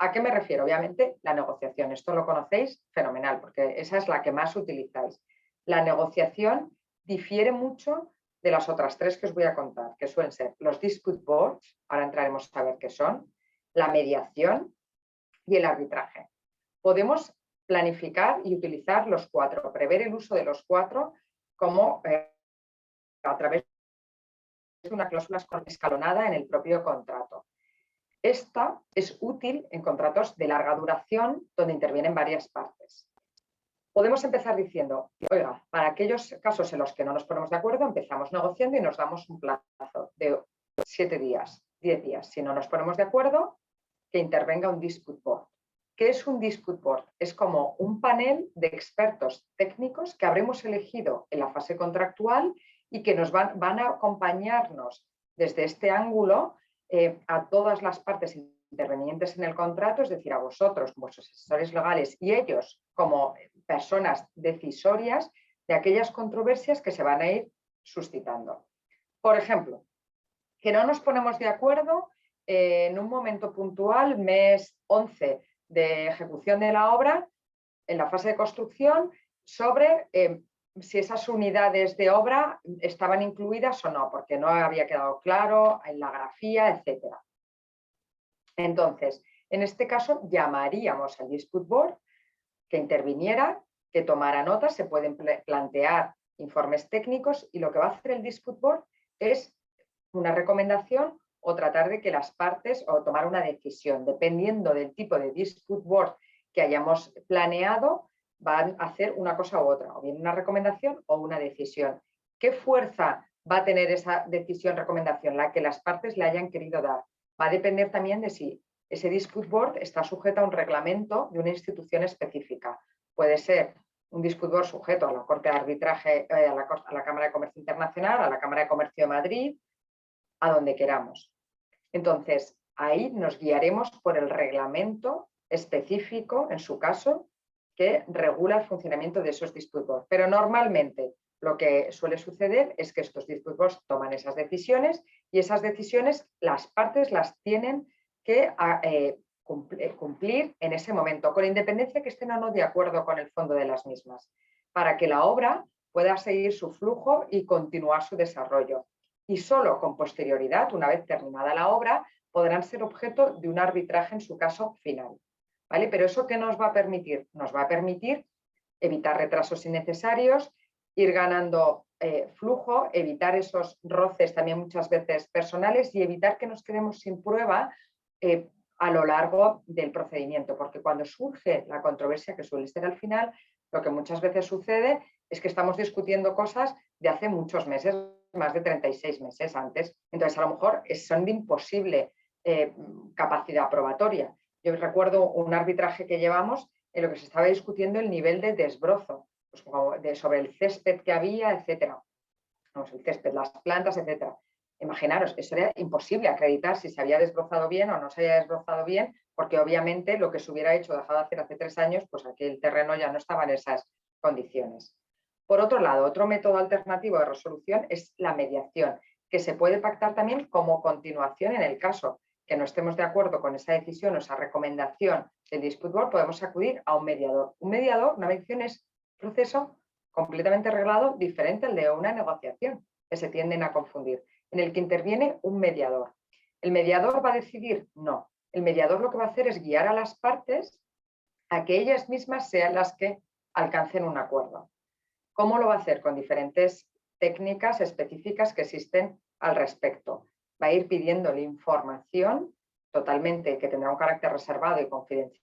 ¿A qué me refiero? Obviamente, la negociación. Esto lo conocéis fenomenal, porque esa es la que más utilizáis. La negociación difiere mucho de las otras 3 que os voy a contar, que suelen ser los dispute boards, ahora entraremos a ver qué son, la mediación y el arbitraje. Podemos planificar y utilizar los 4, prever el uso de los 4 como a través de una cláusula escalonada en el propio contrato. Esta es útil en contratos de larga duración donde intervienen varias partes. Podemos empezar diciendo, oiga, para aquellos casos en los que no nos ponemos de acuerdo, empezamos negociando y nos damos un plazo de 7 días, 10 días. Si no nos ponemos de acuerdo, que intervenga un dispute board. ¿Qué es un dispute board? Es como un panel de expertos técnicos que habremos elegido en la fase contractual y que nos van a acompañarnos desde este ángulo a todas las partes intervenientes en el contrato, es decir, a vosotros, vuestros asesores legales y ellos como personas decisorias de aquellas controversias que se van a ir suscitando. Por ejemplo, que no nos ponemos de acuerdo en un momento puntual, mes 11 de ejecución de la obra, en la fase de construcción, sobre si esas unidades de obra estaban incluidas o no, porque no había quedado claro en la grafía, etc. Entonces, en este caso, llamaríamos al dispute board que interviniera, que tomara notas, se pueden plantear informes técnicos y lo que va a hacer el dispute board es una recomendación o tratar de que las partes o tomar una decisión, dependiendo del tipo de dispute board que hayamos planeado, van a hacer una cosa u otra, o bien una recomendación o una decisión. ¿Qué fuerza va a tener esa decisión-recomendación? La que las partes le hayan querido dar. Va a depender también de si ese dispute board está sujeto a un reglamento de una institución específica. Puede ser un dispute board sujeto a la Corte de Arbitraje, a la Cámara de Comercio Internacional, a la Cámara de Comercio de Madrid, a donde queramos. Entonces, ahí nos guiaremos por el reglamento específico, en su caso, que regula el funcionamiento de esos dispute boards. Pero normalmente lo que suele suceder es que estos dispute boards toman esas decisiones y esas decisiones las partes las tienen que cumplir en ese momento, con independencia que estén o no de acuerdo con el fondo de las mismas, para que la obra pueda seguir su flujo y continuar su desarrollo. Y solo con posterioridad, una vez terminada la obra, podrán ser objeto de un arbitraje en su caso final. ¿Vale? Pero ¿eso qué nos va a permitir? Nos va a permitir evitar retrasos innecesarios, ir ganando flujo, evitar esos roces también muchas veces personales y evitar que nos quedemos sin prueba a lo largo del procedimiento, porque cuando surge la controversia, que suele ser al final, lo que muchas veces sucede es que estamos discutiendo cosas de hace muchos meses, más de 36 meses antes. Entonces, a lo mejor son de imposible capacidad probatoria. Yo recuerdo un arbitraje que llevamos en lo que se estaba discutiendo el nivel de desbrozo, pues sobre el césped que había, etcétera. Vamos, el césped, las plantas, etcétera. Imaginaros, eso era imposible acreditar si se había desbrozado bien o no se había desbrozado bien, porque obviamente lo que se hubiera hecho o dejado de hacer hace 3 años, pues aquí el terreno ya no estaba en esas condiciones. Por otro lado, otro método alternativo de resolución es la mediación, que se puede pactar también como continuación en el caso que no estemos de acuerdo con esa decisión o esa recomendación del Dispute Board, podemos acudir a un mediador. Un mediador, una mediación es un proceso completamente reglado, diferente al de una negociación, que se tienden a confundir, en el que interviene un mediador. ¿El mediador va a decidir? No. El mediador lo que va a hacer es guiar a las partes a que ellas mismas sean las que alcancen un acuerdo. ¿Cómo lo va a hacer? Con diferentes técnicas específicas que existen al respecto. Va a ir pidiéndole información totalmente que tendrá un carácter reservado y confidencial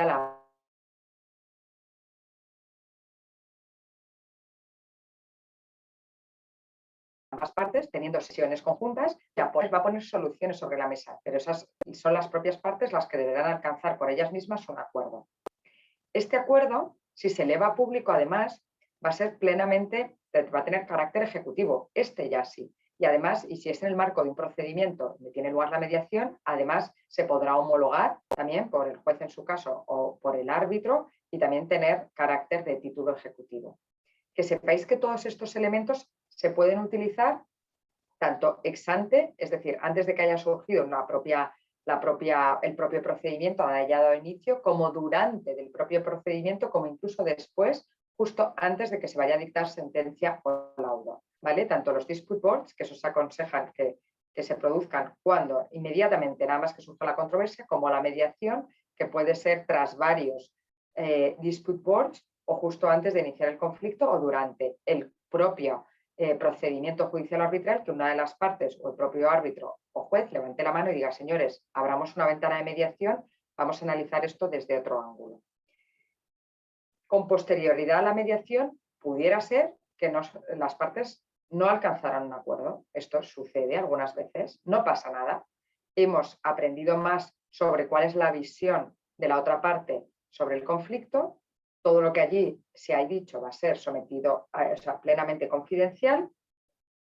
a ambas partes, teniendo sesiones conjuntas, ya va a poner soluciones sobre la mesa, pero esas son las propias partes las que deberán alcanzar por ellas mismas un acuerdo. Este acuerdo, si se eleva a público, además, va a tener carácter ejecutivo, ya sí. Y además, y si es en el marco de un procedimiento donde tiene lugar la mediación, además se podrá homologar también por el juez en su caso o por el árbitro y también tener carácter de título ejecutivo. Que sepáis que todos estos elementos se pueden utilizar tanto ex ante, es decir, antes de que haya surgido el propio procedimiento haya dado inicio, como durante del propio procedimiento, como incluso después, justo antes de que se vaya a dictar sentencia o laudo. ¿Vale? Tanto los dispute boards, que se aconsejan que se produzcan cuando inmediatamente, nada más que surja la controversia, como la mediación, que puede ser tras varios dispute boards o justo antes de iniciar el conflicto o durante el propio procedimiento judicial arbitral, que una de las partes o el propio árbitro o juez levante la mano y diga: señores, abramos una ventana de mediación, vamos a analizar esto desde otro ángulo. Con posterioridad a la mediación, pudiera ser que las partes no alcanzaran un acuerdo. Esto sucede algunas veces, no pasa nada. Hemos aprendido más sobre cuál es la visión de la otra parte sobre el conflicto. Todo lo que allí se ha dicho va a ser sometido plenamente confidencial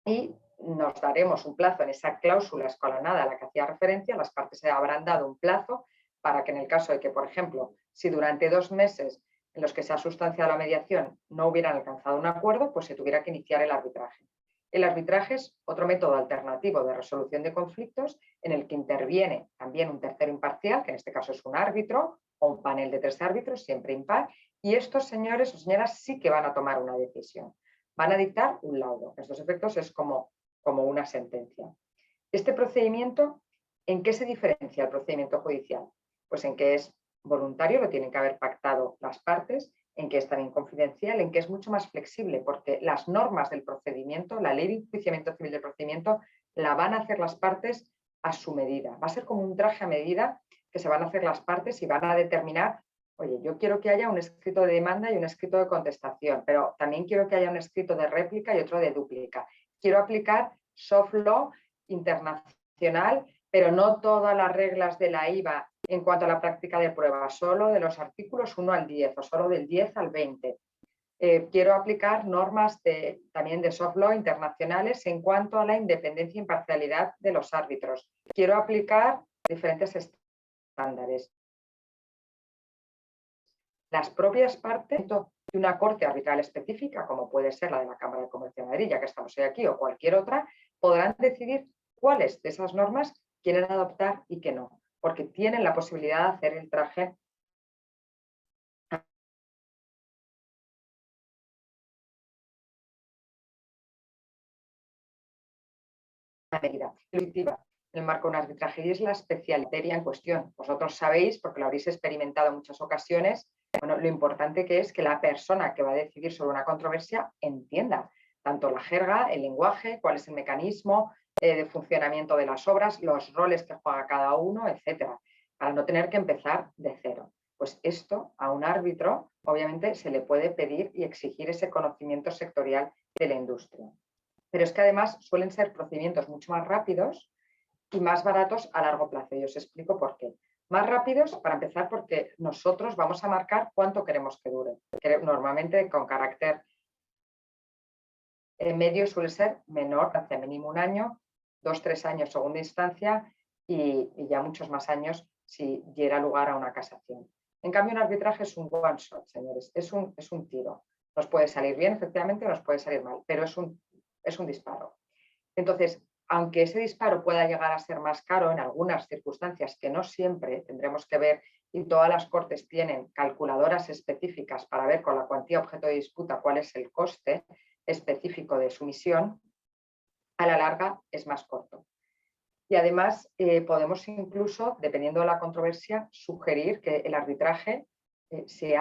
y nos daremos un plazo en esa cláusula escalonada a la que hacía referencia. Las partes se habrán dado un plazo para que en el caso de que, por ejemplo, si durante 2 meses en los que se ha sustanciado la mediación no hubieran alcanzado un acuerdo, pues se tuviera que iniciar el arbitraje. El arbitraje es otro método alternativo de resolución de conflictos en el que interviene también un tercero imparcial, que en este caso es un árbitro o un panel de 3 árbitros, siempre impar, y estos señores o señoras sí que van a tomar una decisión. Van a dictar un laudo. En estos efectos es como una sentencia. Este procedimiento, ¿en qué se diferencia el procedimiento judicial? Pues en que es voluntario, lo tienen que haber pactado las partes, en que es también confidencial, en que es mucho más flexible, porque las normas del procedimiento, la ley de enjuiciamiento civil del procedimiento, la van a hacer las partes a su medida. Va a ser como un traje a medida que se van a hacer las partes y van a determinar: oye, yo quiero que haya un escrito de demanda y un escrito de contestación, pero también quiero que haya un escrito de réplica y otro de dúplica. Quiero aplicar soft law internacional, pero no todas las reglas de la IVA en cuanto a la práctica de pruebas, solo de los artículos 1 al 10 o solo del 10 al 20. Quiero aplicar normas también de soft law internacionales en cuanto a la independencia e imparcialidad de los árbitros. Quiero aplicar diferentes estándares. Las propias partes de una corte arbitral específica, como puede ser la de la Cámara de Comercio de Madrid, ya que estamos hoy aquí, o cualquier otra, podrán decidir cuáles de esas normas quieren adoptar y qué no, porque tienen la posibilidad de hacer el traje a medida. En el marco de un arbitraje, y es la especialidad en cuestión. Vosotros sabéis, porque lo habréis experimentado en muchas ocasiones, bueno, lo importante que es que la persona que va a decidir sobre una controversia entienda tanto la jerga, el lenguaje, cuál es el mecanismo, de funcionamiento de las obras, los roles que juega cada uno, etcétera, para no tener que empezar de cero. Pues esto a un árbitro obviamente se le puede pedir y exigir ese conocimiento sectorial de la industria. Pero es que además suelen ser procedimientos mucho más rápidos y más baratos a largo plazo. Y os explico por qué. Más rápidos, para empezar, porque nosotros vamos a marcar cuánto queremos que dure. Normalmente con carácter medio suele ser menor, hace mínimo un año, 2-3 años segunda instancia y ya muchos más años si diera lugar a una casación. En cambio, un arbitraje es un one shot, señores, es un tiro. Nos puede salir bien, efectivamente, o nos puede salir mal, pero es un disparo. Entonces, aunque ese disparo pueda llegar a ser más caro en algunas circunstancias, que no siempre tendremos que ver, y todas las cortes tienen calculadoras específicas para ver con la cuantía objeto de disputa cuál es el coste específico de sumisión, a la larga es más corto. Y además podemos incluso, dependiendo de la controversia, sugerir que el arbitraje se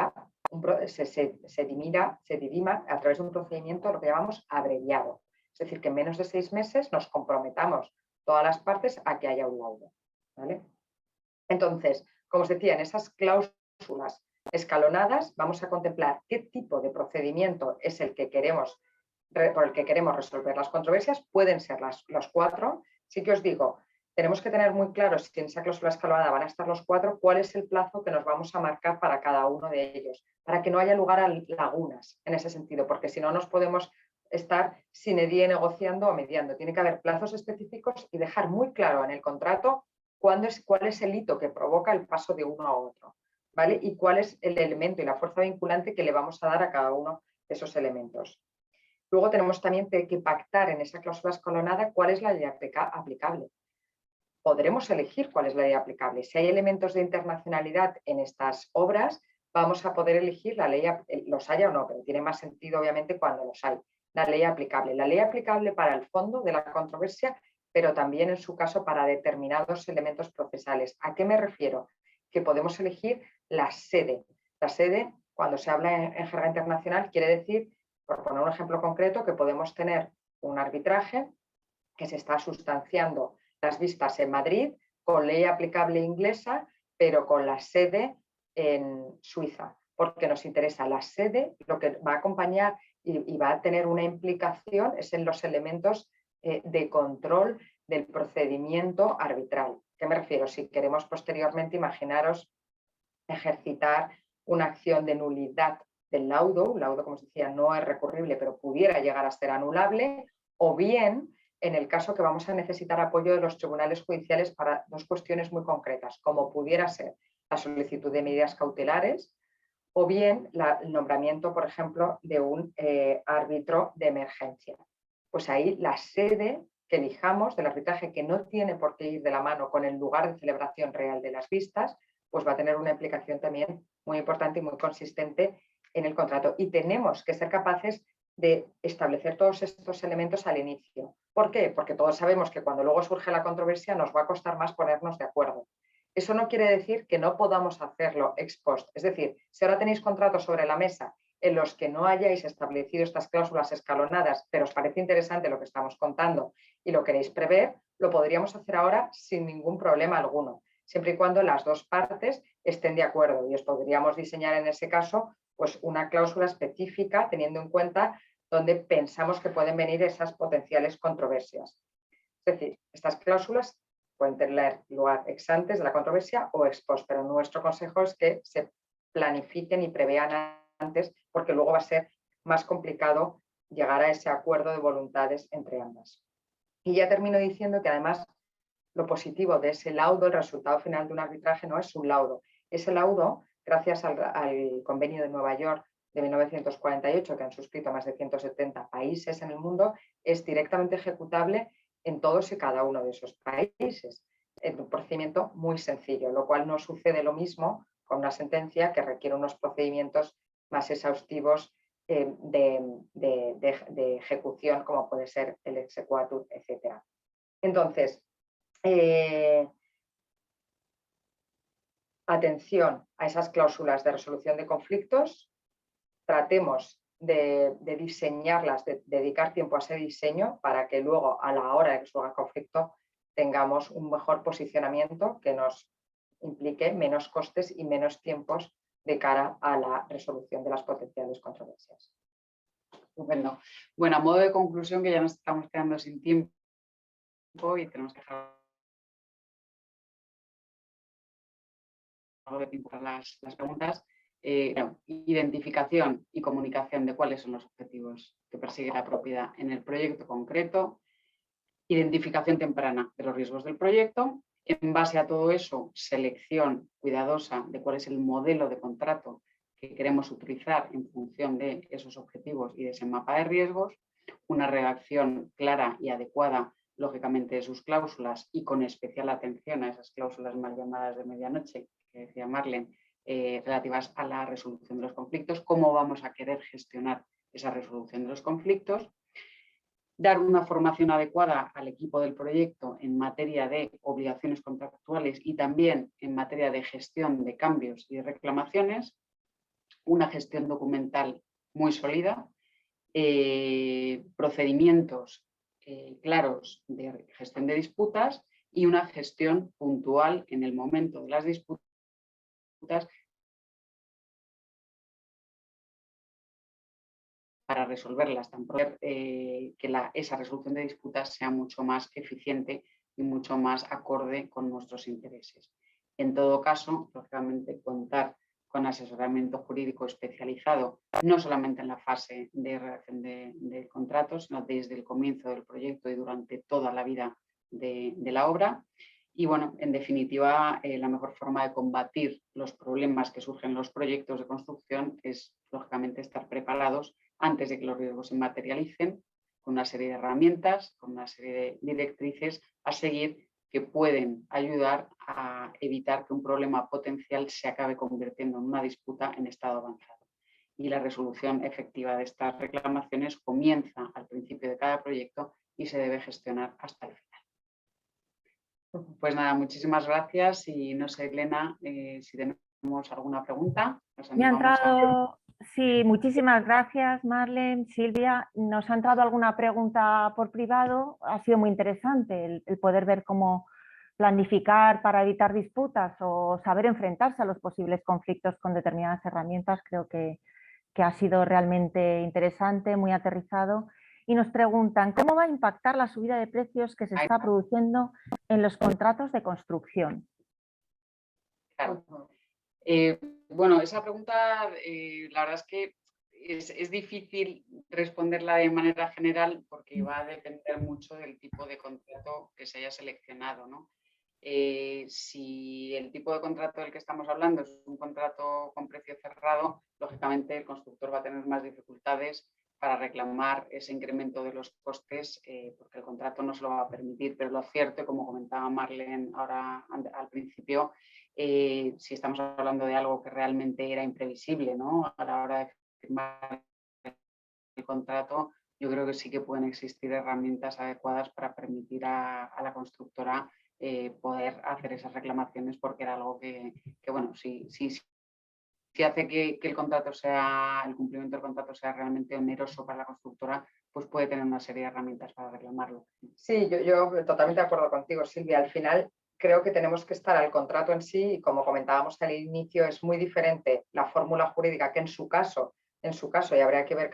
dirima a través de un procedimiento, lo que llamamos abreviado. Es decir, que en menos de 6 meses nos comprometamos todas las partes a que haya un laudo, ¿vale? Entonces, como os decía, en esas cláusulas escalonadas vamos a contemplar qué tipo de procedimiento es el que por el que queremos resolver las controversias. Pueden ser los 4. Sí que os digo, tenemos que tener muy claro si en esa cláusula escalonada van a estar los 4, cuál es el plazo que nos vamos a marcar para cada uno de ellos, para que no haya lugar a lagunas en ese sentido, porque si no nos podemos estar sine die negociando o mediando. Tiene que haber plazos específicos y dejar muy claro en el contrato cuál es el hito que provoca el paso de uno a otro, ¿vale? Y cuál es el elemento y la fuerza vinculante que le vamos a dar a cada uno de esos elementos. Luego tenemos también que pactar en esa cláusula escalonada cuál es la ley aplicable. Podremos elegir cuál es la ley aplicable. Si hay elementos de internacionalidad en estas obras, vamos a poder elegir la ley, los haya o no, pero tiene más sentido obviamente cuando los hay. La ley aplicable. La ley aplicable para el fondo de la controversia, pero también en su caso para determinados elementos procesales. ¿A qué me refiero? Que podemos elegir la sede. La sede, cuando se habla en jerga internacional, quiere decir, por poner un ejemplo concreto, que podemos tener un arbitraje que se está sustanciando las vistas en Madrid, con ley aplicable inglesa, pero con la sede en Suiza, porque nos interesa la sede, lo que va a acompañar y va a tener una implicación es en los elementos de control del procedimiento arbitral. ¿Qué me refiero? Si queremos posteriormente, imaginaros ejercitar una acción de nulidad del laudo, un laudo, como os decía, no es recurrible, pero pudiera llegar a ser anulable, o bien en el caso que vamos a necesitar apoyo de los tribunales judiciales para 2 cuestiones muy concretas, como pudiera ser la solicitud de medidas cautelares o bien el nombramiento, por ejemplo, de un árbitro de emergencia. Pues ahí la sede que elijamos del arbitraje, que no tiene por qué ir de la mano con el lugar de celebración real de las vistas, pues va a tener una implicación también muy importante y muy consistente en el contrato. Y tenemos que ser capaces de establecer todos estos elementos al inicio. ¿Por qué? Porque todos sabemos que cuando luego surge la controversia nos va a costar más ponernos de acuerdo. Eso no quiere decir que no podamos hacerlo ex post. Es decir, si ahora tenéis contratos sobre la mesa en los que no hayáis establecido estas cláusulas escalonadas, pero os parece interesante lo que estamos contando y lo queréis prever, lo podríamos hacer ahora sin ningún problema alguno, siempre y cuando las 2 partes estén de acuerdo, y os podríamos diseñar en ese caso pues una cláusula específica teniendo en cuenta dónde pensamos que pueden venir esas potenciales controversias. Es decir, estas cláusulas pueden tener lugar ex antes de la controversia o ex post, pero nuestro consejo es que se planifiquen y prevean antes, porque luego va a ser más complicado llegar a ese acuerdo de voluntades entre ambas. Y ya termino diciendo que además lo positivo de ese laudo, el resultado final de un arbitraje, no es un laudo. Ese laudo, gracias al Convenio de Nueva York de 1948, que han suscrito más de 170 países en el mundo, es directamente ejecutable en todos y cada uno de esos países, en un procedimiento muy sencillo, lo cual no sucede lo mismo con una sentencia que requiere unos procedimientos más exhaustivos de ejecución, como puede ser el exequatur, etc. Entonces, atención a esas cláusulas de resolución de conflictos, tratemos de diseñarlas, de dedicar tiempo a ese diseño para que luego a la hora de que surja el conflicto tengamos un mejor posicionamiento que nos implique menos costes y menos tiempos de cara a la resolución de las potenciales controversias. Estupendo. Bueno, a modo de conclusión, que ya nos estamos quedando sin tiempo y tenemos que dejar algo de tiempo para las preguntas. Identificación y comunicación de cuáles son los objetivos que persigue la propiedad en el proyecto concreto, identificación temprana de los riesgos del proyecto, en base a todo eso, selección cuidadosa de cuál es el modelo de contrato que queremos utilizar en función de esos objetivos y de ese mapa de riesgos, una redacción clara y adecuada, lógicamente, de sus cláusulas y con especial atención a esas cláusulas mal llamadas de medianoche, que decía Marlene, relativas a la resolución de los conflictos, cómo vamos a querer gestionar esa resolución de los conflictos, dar una formación adecuada al equipo del proyecto en materia de obligaciones contractuales y también en materia de gestión de cambios y reclamaciones, una gestión documental muy sólida, procedimientos claros de gestión de disputas y una gestión puntual en el momento de las disputas para resolverlas, que esa resolución de disputas sea mucho más eficiente y mucho más acorde con nuestros intereses. En todo caso, lógicamente, contar con asesoramiento jurídico especializado, no solamente en la fase de redacción de contratos, sino desde el comienzo del proyecto y durante toda la vida de la obra. Y bueno, en definitiva, la mejor forma de combatir los problemas que surgen en los proyectos de construcción es, lógicamente, estar preparados antes de que los riesgos se materialicen, con una serie de herramientas, con una serie de directrices a seguir que pueden ayudar a evitar que un problema potencial se acabe convirtiendo en una disputa en estado avanzado. Y la resolución efectiva de estas reclamaciones comienza al principio de cada proyecto y se debe gestionar hasta el final. Pues nada, muchísimas gracias y no sé, Elena, si tenemos alguna pregunta. Me ha entrado, sí, muchísimas gracias, Marlene, Silvia. Nos ha entrado alguna pregunta por privado. Ha sido muy interesante el poder ver cómo planificar para evitar disputas o saber enfrentarse a los posibles conflictos con determinadas herramientas. Creo que ha sido realmente interesante, muy aterrizado. Y nos preguntan, ¿cómo va a impactar la subida de precios que se está produciendo en los contratos de construcción? Claro. Bueno, esa pregunta la verdad es que es difícil responderla de manera general porque va a depender mucho del tipo de contrato que se haya seleccionado, ¿no? Si el tipo de contrato del que estamos hablando es un contrato con precio cerrado, lógicamente el constructor va a tener más dificultades para reclamar ese incremento de los costes porque el contrato no se lo va a permitir, pero lo cierto, como comentaba Marlene ahora al principio, si estamos hablando de algo que realmente era imprevisible, ¿no? A la hora de firmar el contrato, yo creo que sí que pueden existir herramientas adecuadas para permitir a la constructora poder hacer esas reclamaciones porque era algo que bueno, sí hace que el contrato sea, el cumplimiento del contrato sea realmente oneroso para la constructora, pues puede tener una serie de herramientas para reclamarlo. Sí, yo totalmente de acuerdo contigo, Silvia. Al final creo que tenemos que estar al contrato en sí y como comentábamos al inicio, es muy diferente la fórmula jurídica que en su caso, y habría que ver.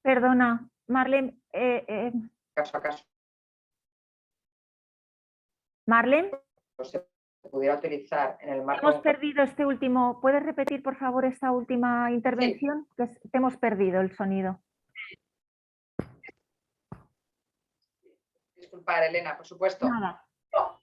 Perdona, Marlene. Caso a caso. Marlene. Se pudiera utilizar en el marco. Hemos perdido este último. ¿Puedes repetir, por favor, esta última intervención? Sí. Que te hemos perdido el sonido. Disculpar, Elena, por supuesto. Nada. No,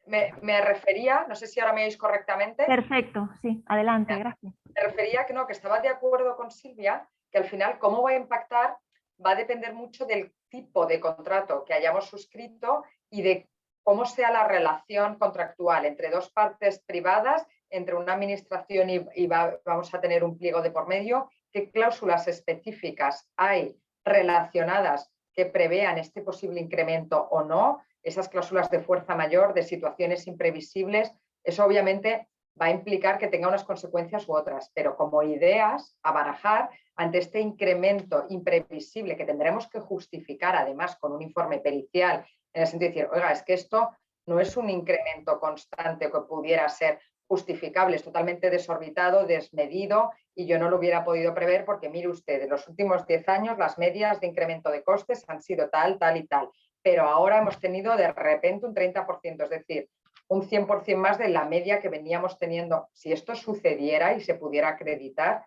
me refería, no sé si ahora me oís correctamente. Perfecto, sí, adelante, gracias. Me refería que estaba de acuerdo con Silvia, que al final cómo va a impactar va a depender mucho del tipo de contrato que hayamos suscrito y de cómo sea la relación contractual entre dos partes privadas, entre una administración y vamos a tener un pliego de por medio, qué cláusulas específicas hay relacionadas que prevean este posible incremento o no, esas cláusulas de fuerza mayor, de situaciones imprevisibles, eso obviamente va a implicar que tenga unas consecuencias u otras, pero como ideas a barajar ante este incremento imprevisible que tendremos que justificar además con un informe pericial, en el sentido de decir, oiga, es que esto no es un incremento constante que pudiera ser justificable, es totalmente desorbitado, desmedido y yo no lo hubiera podido prever porque mire usted, en los últimos 10 años las medias de incremento de costes han sido tal, tal y tal, pero ahora hemos tenido de repente un 30%, es decir, un 100% más de la media que veníamos teniendo. Si esto sucediera y se pudiera acreditar,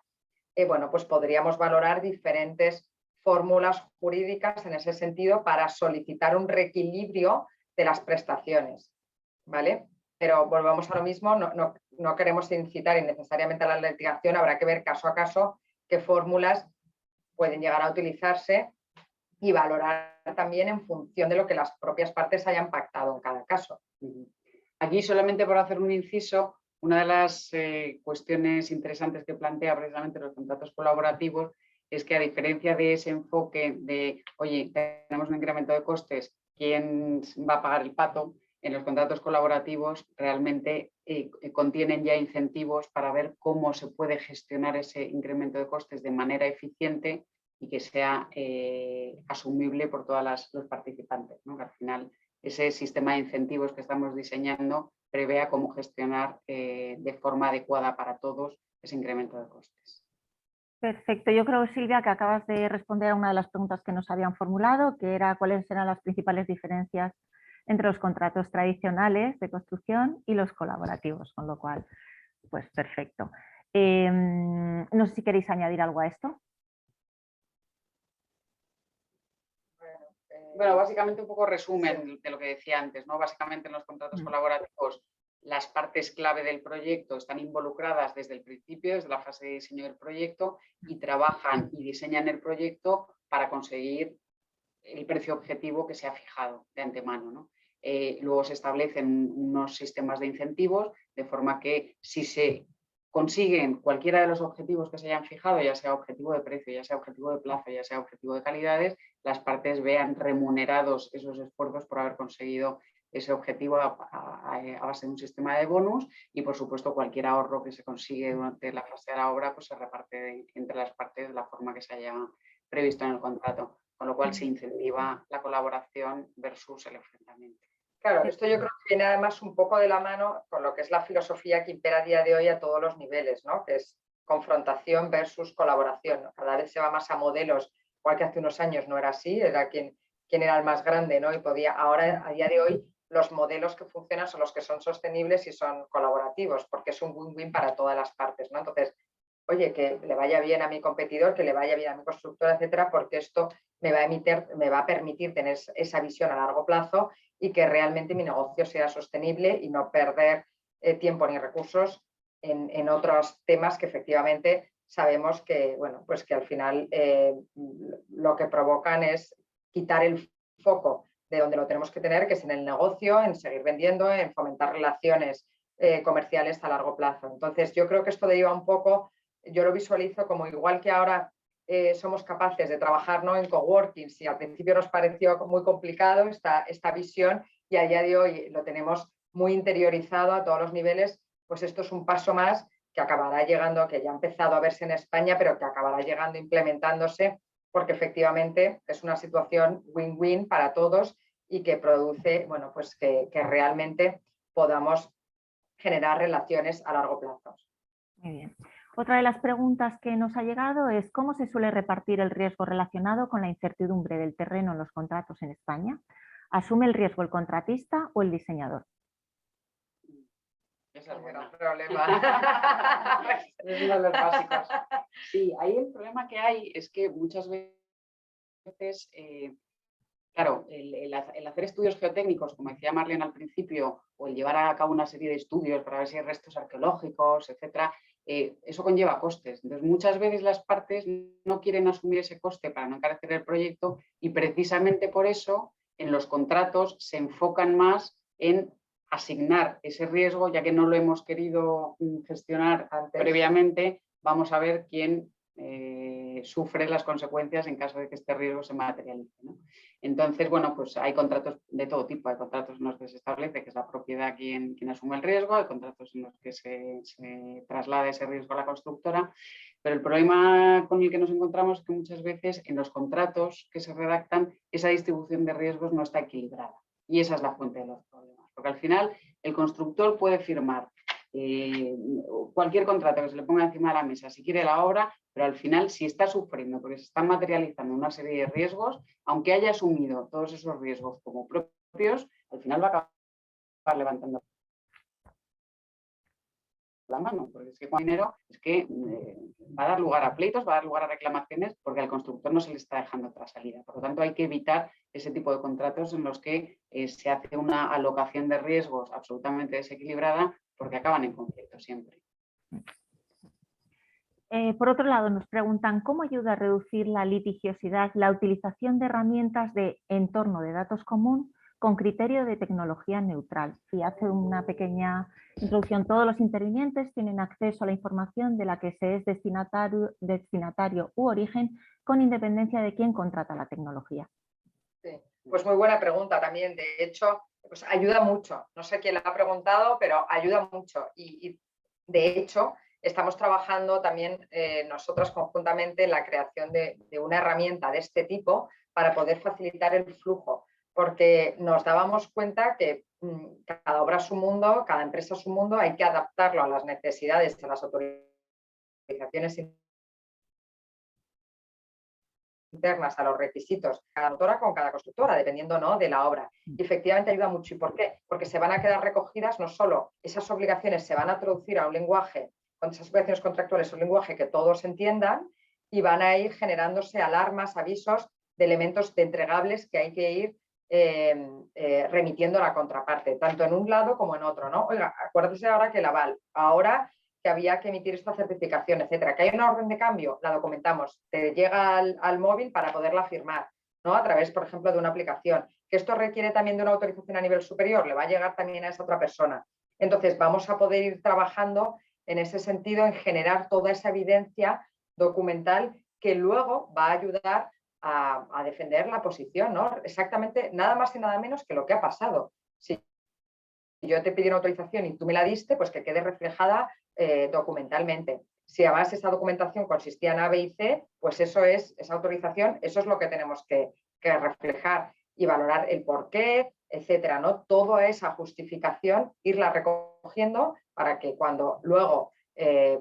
bueno, pues podríamos valorar diferentes fórmulas jurídicas en ese sentido para solicitar un reequilibrio de las prestaciones, ¿vale? Pero volvamos a lo mismo, no queremos incitar innecesariamente a la litigación, habrá que ver caso a caso qué fórmulas pueden llegar a utilizarse y valorar también en función de lo que las propias partes hayan pactado en cada caso. Aquí, solamente por hacer un inciso, una de las cuestiones interesantes que plantea precisamente los contratos colaborativos es que, a diferencia de ese enfoque de, oye, tenemos un incremento de costes, ¿quién va a pagar el pato? En los contratos colaborativos realmente contienen ya incentivos para ver cómo se puede gestionar ese incremento de costes de manera eficiente y que sea asumible por todos los participantes, ¿no? Que al final ese sistema de incentivos que estamos diseñando prevea cómo gestionar de forma adecuada para todos ese incremento de costes. Perfecto. Yo creo, Silvia, que acabas de responder a una de las preguntas que nos habían formulado, que era cuáles eran las principales diferencias entre los contratos tradicionales de construcción y los colaborativos, con lo cual, pues perfecto. No sé si queréis añadir algo a esto. Bueno, básicamente un poco resumen de lo que decía antes, ¿no? Básicamente en los contratos colaborativos las partes clave del proyecto están involucradas desde el principio, desde la fase de diseño del proyecto, y trabajan y diseñan el proyecto para conseguir el precio objetivo que se ha fijado de antemano, ¿no? Luego se establecen unos sistemas de incentivos, de forma que si se consiguen cualquiera de los objetivos que se hayan fijado, ya sea objetivo de precio, ya sea objetivo de plazo, ya sea objetivo de calidades, las partes vean remunerados esos esfuerzos por haber conseguido ese objetivo a base de un sistema de bonus, y por supuesto cualquier ahorro que se consigue durante la fase de la obra pues se reparte entre las partes de la forma que se haya previsto en el contrato, con lo cual se incentiva la colaboración versus el enfrentamiento. Claro, esto yo creo que viene además un poco de la mano con lo que es la filosofía que impera a día de hoy a todos los niveles, ¿no? Que es confrontación versus colaboración, ¿no? Cada vez se va más a modelos, igual que hace unos años no era así, era quien era el más grande, ¿no? Y podía, ahora a día de hoy los modelos que funcionan son los que son sostenibles y son colaborativos, porque es un win-win para todas las partes, ¿no? Entonces, oye, que le vaya bien a mi competidor, que le vaya bien a mi constructora, etcétera, porque esto me va a permitir tener esa visión a largo plazo y que realmente mi negocio sea sostenible y no perder tiempo ni recursos en otros temas que efectivamente sabemos que, bueno, pues que al final lo que provocan es quitar el foco de donde lo tenemos que tener, que es en el negocio, en seguir vendiendo, en fomentar relaciones comerciales a largo plazo. Entonces, yo creo que esto deriva un poco, yo lo visualizo como igual que ahora somos capaces de trabajar, ¿no?, en coworking, si al principio nos pareció muy complicado esta visión y a día de hoy lo tenemos muy interiorizado a todos los niveles, pues esto es un paso más que acabará llegando, que ya ha empezado a verse en España, pero que acabará llegando, implementándose, porque efectivamente es una situación win-win para todos y que produce, bueno, pues que realmente podamos generar relaciones a largo plazo. Muy bien. Otra de las preguntas que nos ha llegado es ¿cómo se suele repartir el riesgo relacionado con la incertidumbre del terreno en los contratos en España? ¿Asume el riesgo el contratista o el diseñador? Ese es el gran problema. Es uno de los básicos. Sí, ahí el problema que hay es que muchas veces, claro, el hacer estudios geotécnicos, como decía Marlene al principio, o el llevar a cabo una serie de estudios para ver si hay restos arqueológicos, etcétera, eso conlleva costes. Entonces, muchas veces las partes no quieren asumir ese coste para no encarecer el proyecto y precisamente por eso en los contratos se enfocan más en asignar ese riesgo, ya que no lo hemos querido gestionar previamente, vamos a ver quién sufre las consecuencias en caso de que este riesgo se materialice, ¿no? Entonces, bueno, pues hay contratos de todo tipo. Hay contratos en los que se establece que es la propiedad quien asume el riesgo, hay contratos en los que se traslada ese riesgo a la constructora, pero el problema con el que nos encontramos es que muchas veces en los contratos que se redactan esa distribución de riesgos no está equilibrada y esa es la fuente de los problemas, porque al final el constructor puede firmar cualquier contrato que se le ponga encima de la mesa si quiere la obra, pero al final si está sufriendo porque se están materializando una serie de riesgos, aunque haya asumido todos esos riesgos como propios, al final va a acabar levantando la mano, porque es que con dinero es que va a dar lugar a pleitos, va a dar lugar a reclamaciones porque al constructor no se le está dejando otra salida. Por lo tanto, hay que evitar ese tipo de contratos en los que se hace una alocación de riesgos absolutamente desequilibrada porque acaban en conflicto siempre. Por otro lado, nos preguntan cómo ayuda a reducir la litigiosidad la utilización de herramientas de entorno de datos común con criterio de tecnología neutral. Y hace una pequeña introducción. Todos los intervinientes tienen acceso a la información de la que se es destinatario u origen con independencia de quién contrata la tecnología. Sí, pues muy buena pregunta también. De hecho, pues ayuda mucho. No sé quién la ha preguntado, pero ayuda mucho. Y de hecho, estamos trabajando también nosotras conjuntamente en la creación de una herramienta de este tipo para poder facilitar el flujo, porque nos dábamos cuenta que cada obra a su mundo, cada empresa a su mundo, hay que adaptarlo a las necesidades de las autorizaciones internas, a los requisitos, cada autora con cada constructora, dependiendo, ¿no?, de la obra. Y efectivamente ayuda mucho. ¿Y por qué? Porque se van a quedar recogidas no solo esas obligaciones, se van a traducir a un lenguaje, con esas obligaciones contractuales, un lenguaje que todos entiendan y van a ir generándose alarmas, avisos de elementos de entregables que hay que ir remitiendo a la contraparte, tanto en un lado como en otro, ¿no? Oiga, acuérdese ahora que el aval, ahora que había que emitir esta certificación, etcétera. Que hay una orden de cambio, la documentamos, te llega al móvil para poderla firmar, ¿no? A través, por ejemplo, de una aplicación. Que esto requiere también de una autorización a nivel superior, le va a llegar también a esa otra persona. Entonces, vamos a poder ir trabajando en ese sentido, en generar toda esa evidencia documental que luego va a ayudar a defender la posición, ¿no? Exactamente, nada más y nada menos que lo que ha pasado. Si yo te pedí una autorización y tú me la diste, pues que quede reflejada documentalmente. Si además esa documentación consistía en A, B y C, pues eso es, esa autorización, eso es lo que tenemos que reflejar y valorar el porqué, etcétera, ¿no? Toda esa justificación, irla recogiendo para que cuando luego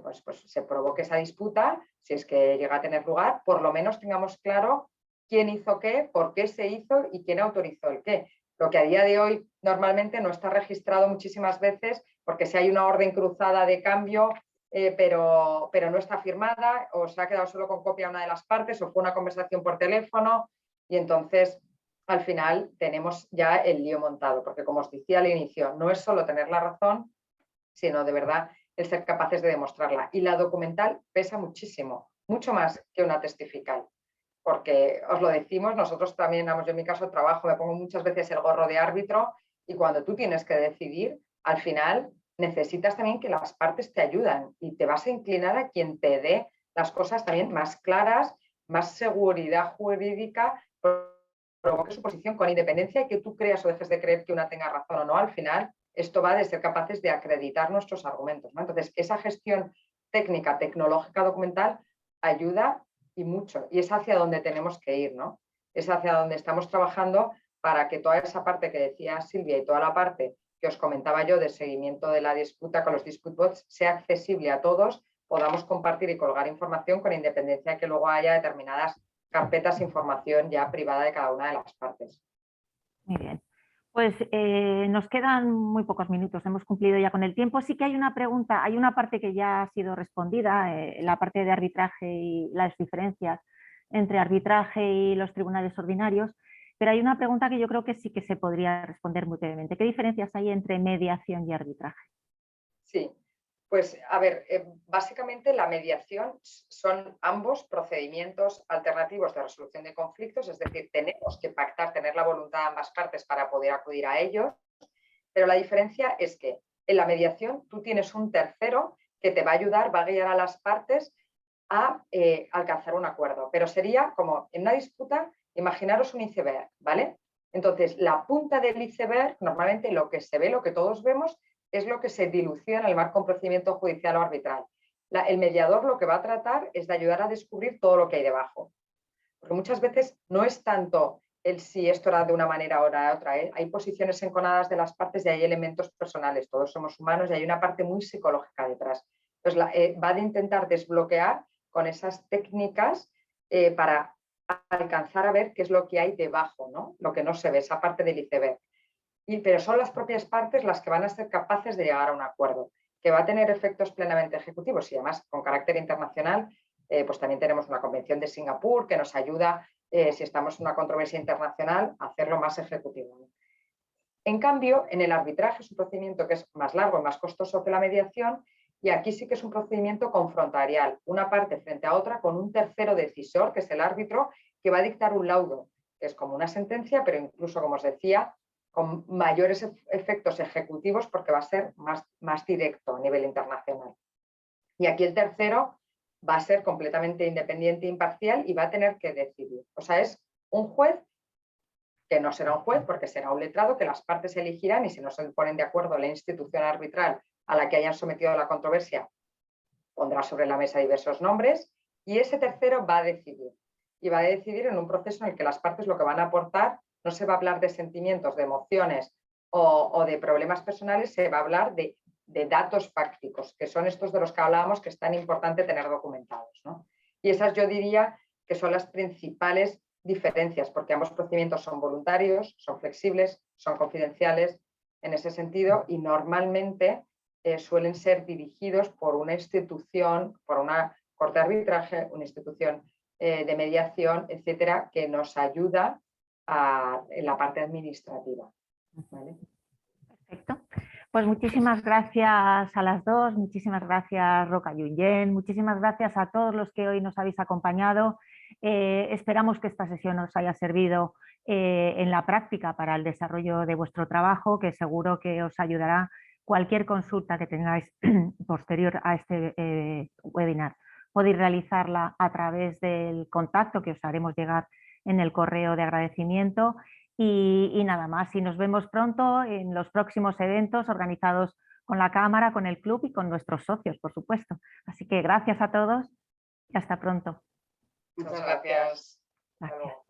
pues se provoque esa disputa, si es que llega a tener lugar, por lo menos tengamos claro quién hizo qué, por qué se hizo y quién autorizó el qué. Lo que a día de hoy normalmente no está registrado muchísimas veces porque si hay una orden cruzada de cambio, pero no está firmada o se ha quedado solo con copia una de las partes o fue una conversación por teléfono y entonces al final tenemos ya el lío montado, porque como os decía al inicio, no es solo tener la razón, sino de verdad el ser capaces de demostrarla. Y la documental pesa muchísimo, mucho más que una testifical. Porque os lo decimos, nosotros también, yo en mi caso trabajo, me pongo muchas veces el gorro de árbitro y cuando tú tienes que decidir, al final necesitas también que las partes te ayudan y te vas a inclinar a quien te dé las cosas también más claras, más seguridad jurídica, provoque su posición con independencia y que tú creas o dejes de creer que una tenga razón o no. Al final, esto va de ser capaces de acreditar nuestros argumentos, ¿no? Entonces, esa gestión técnica, tecnológica, documental ayuda y mucho. Y es hacia donde tenemos que ir, ¿no? Es hacia donde estamos trabajando para que toda esa parte que decía Silvia y toda la parte que os comentaba yo de seguimiento de la disputa con los dispute bots sea accesible a todos, podamos compartir y colgar información con independencia de que luego haya determinadas carpetas de información ya privada de cada una de las partes. Muy bien. Pues nos quedan muy pocos minutos, hemos cumplido ya con el tiempo. Sí que hay una pregunta, hay una parte que ya ha sido respondida, la parte de arbitraje y las diferencias entre arbitraje y los tribunales ordinarios, pero hay una pregunta que yo creo que sí que se podría responder muy brevemente. ¿Qué diferencias hay entre mediación y arbitraje? Sí, pues a ver, básicamente la mediación son ambos procedimientos alternativos de resolución de conflictos, es decir, tenemos que pactar, tener la voluntad de ambas partes para poder acudir a ellos, pero la diferencia es que en la mediación tú tienes un tercero que te va a ayudar, va a guiar a las partes a alcanzar un acuerdo, pero sería como en una disputa Imaginaros un iceberg, ¿vale? Entonces, la punta del iceberg, normalmente lo que se ve, lo que todos vemos, es lo que se dilucida en el marco de un procedimiento judicial o arbitral. El mediador lo que va a tratar es de ayudar a descubrir todo lo que hay debajo. Porque muchas veces no es tanto el si esto era de una manera o era de otra. Hay posiciones enconadas de las partes y hay elementos personales. Todos somos humanos y hay una parte muy psicológica detrás. Entonces, va a intentar desbloquear con esas técnicas para alcanzar a ver qué es lo que hay debajo, ¿no? Lo que no se ve, esa parte del iceberg. Pero son las propias partes las que van a ser capaces de llegar a un acuerdo, que va a tener efectos plenamente ejecutivos y además con carácter internacional. Pues también tenemos una convención de Singapur que nos ayuda, si estamos en una controversia internacional, a hacerlo más ejecutivo. En cambio, en el arbitraje es un procedimiento que es más largo y más costoso que la mediación, y aquí sí que es un procedimiento confrontarial, una parte frente a otra con un tercero decisor, que es el árbitro, que va a dictar un laudo, que es como una sentencia, pero incluso, como os decía, con mayores efectos ejecutivos porque va a ser más directo a nivel internacional. Y aquí el tercero va a ser completamente independiente e imparcial y va a tener que decidir. O sea, es un juez que no será un juez porque será un letrado que las partes elegirán, y si no se ponen de acuerdo la institución arbitral a la que hayan sometido la controversia pondrá sobre la mesa diversos nombres, y ese tercero va a decidir. Y va a decidir en un proceso en el que las partes lo que van a aportar no se va a hablar de sentimientos, de emociones o de problemas personales, se va a hablar de datos prácticos, que son estos de los que hablábamos que es tan importante tener documentados, ¿no? Y esas yo diría que son las principales diferencias, porque ambos procedimientos son voluntarios, son flexibles, son confidenciales en ese sentido, y normalmente suelen ser dirigidos por una institución, por una corte de arbitraje, una institución de mediación, etcétera, que nos ayuda en la parte administrativa. ¿Vale? Perfecto. Pues muchísimas gracias a las dos, muchísimas gracias Roca Yuyen, muchísimas gracias a todos los que hoy nos habéis acompañado. Esperamos que esta sesión os haya servido en la práctica para el desarrollo de vuestro trabajo, que seguro que os ayudará. Cualquier consulta que tengáis posterior a este webinar, podéis realizarla a través del contacto que os haremos llegar en el correo de agradecimiento. Y nada más, y nos vemos pronto en los próximos eventos organizados con la Cámara, con el Club y con nuestros socios, por supuesto. Así que gracias a todos y hasta pronto. Muchas gracias. Gracias.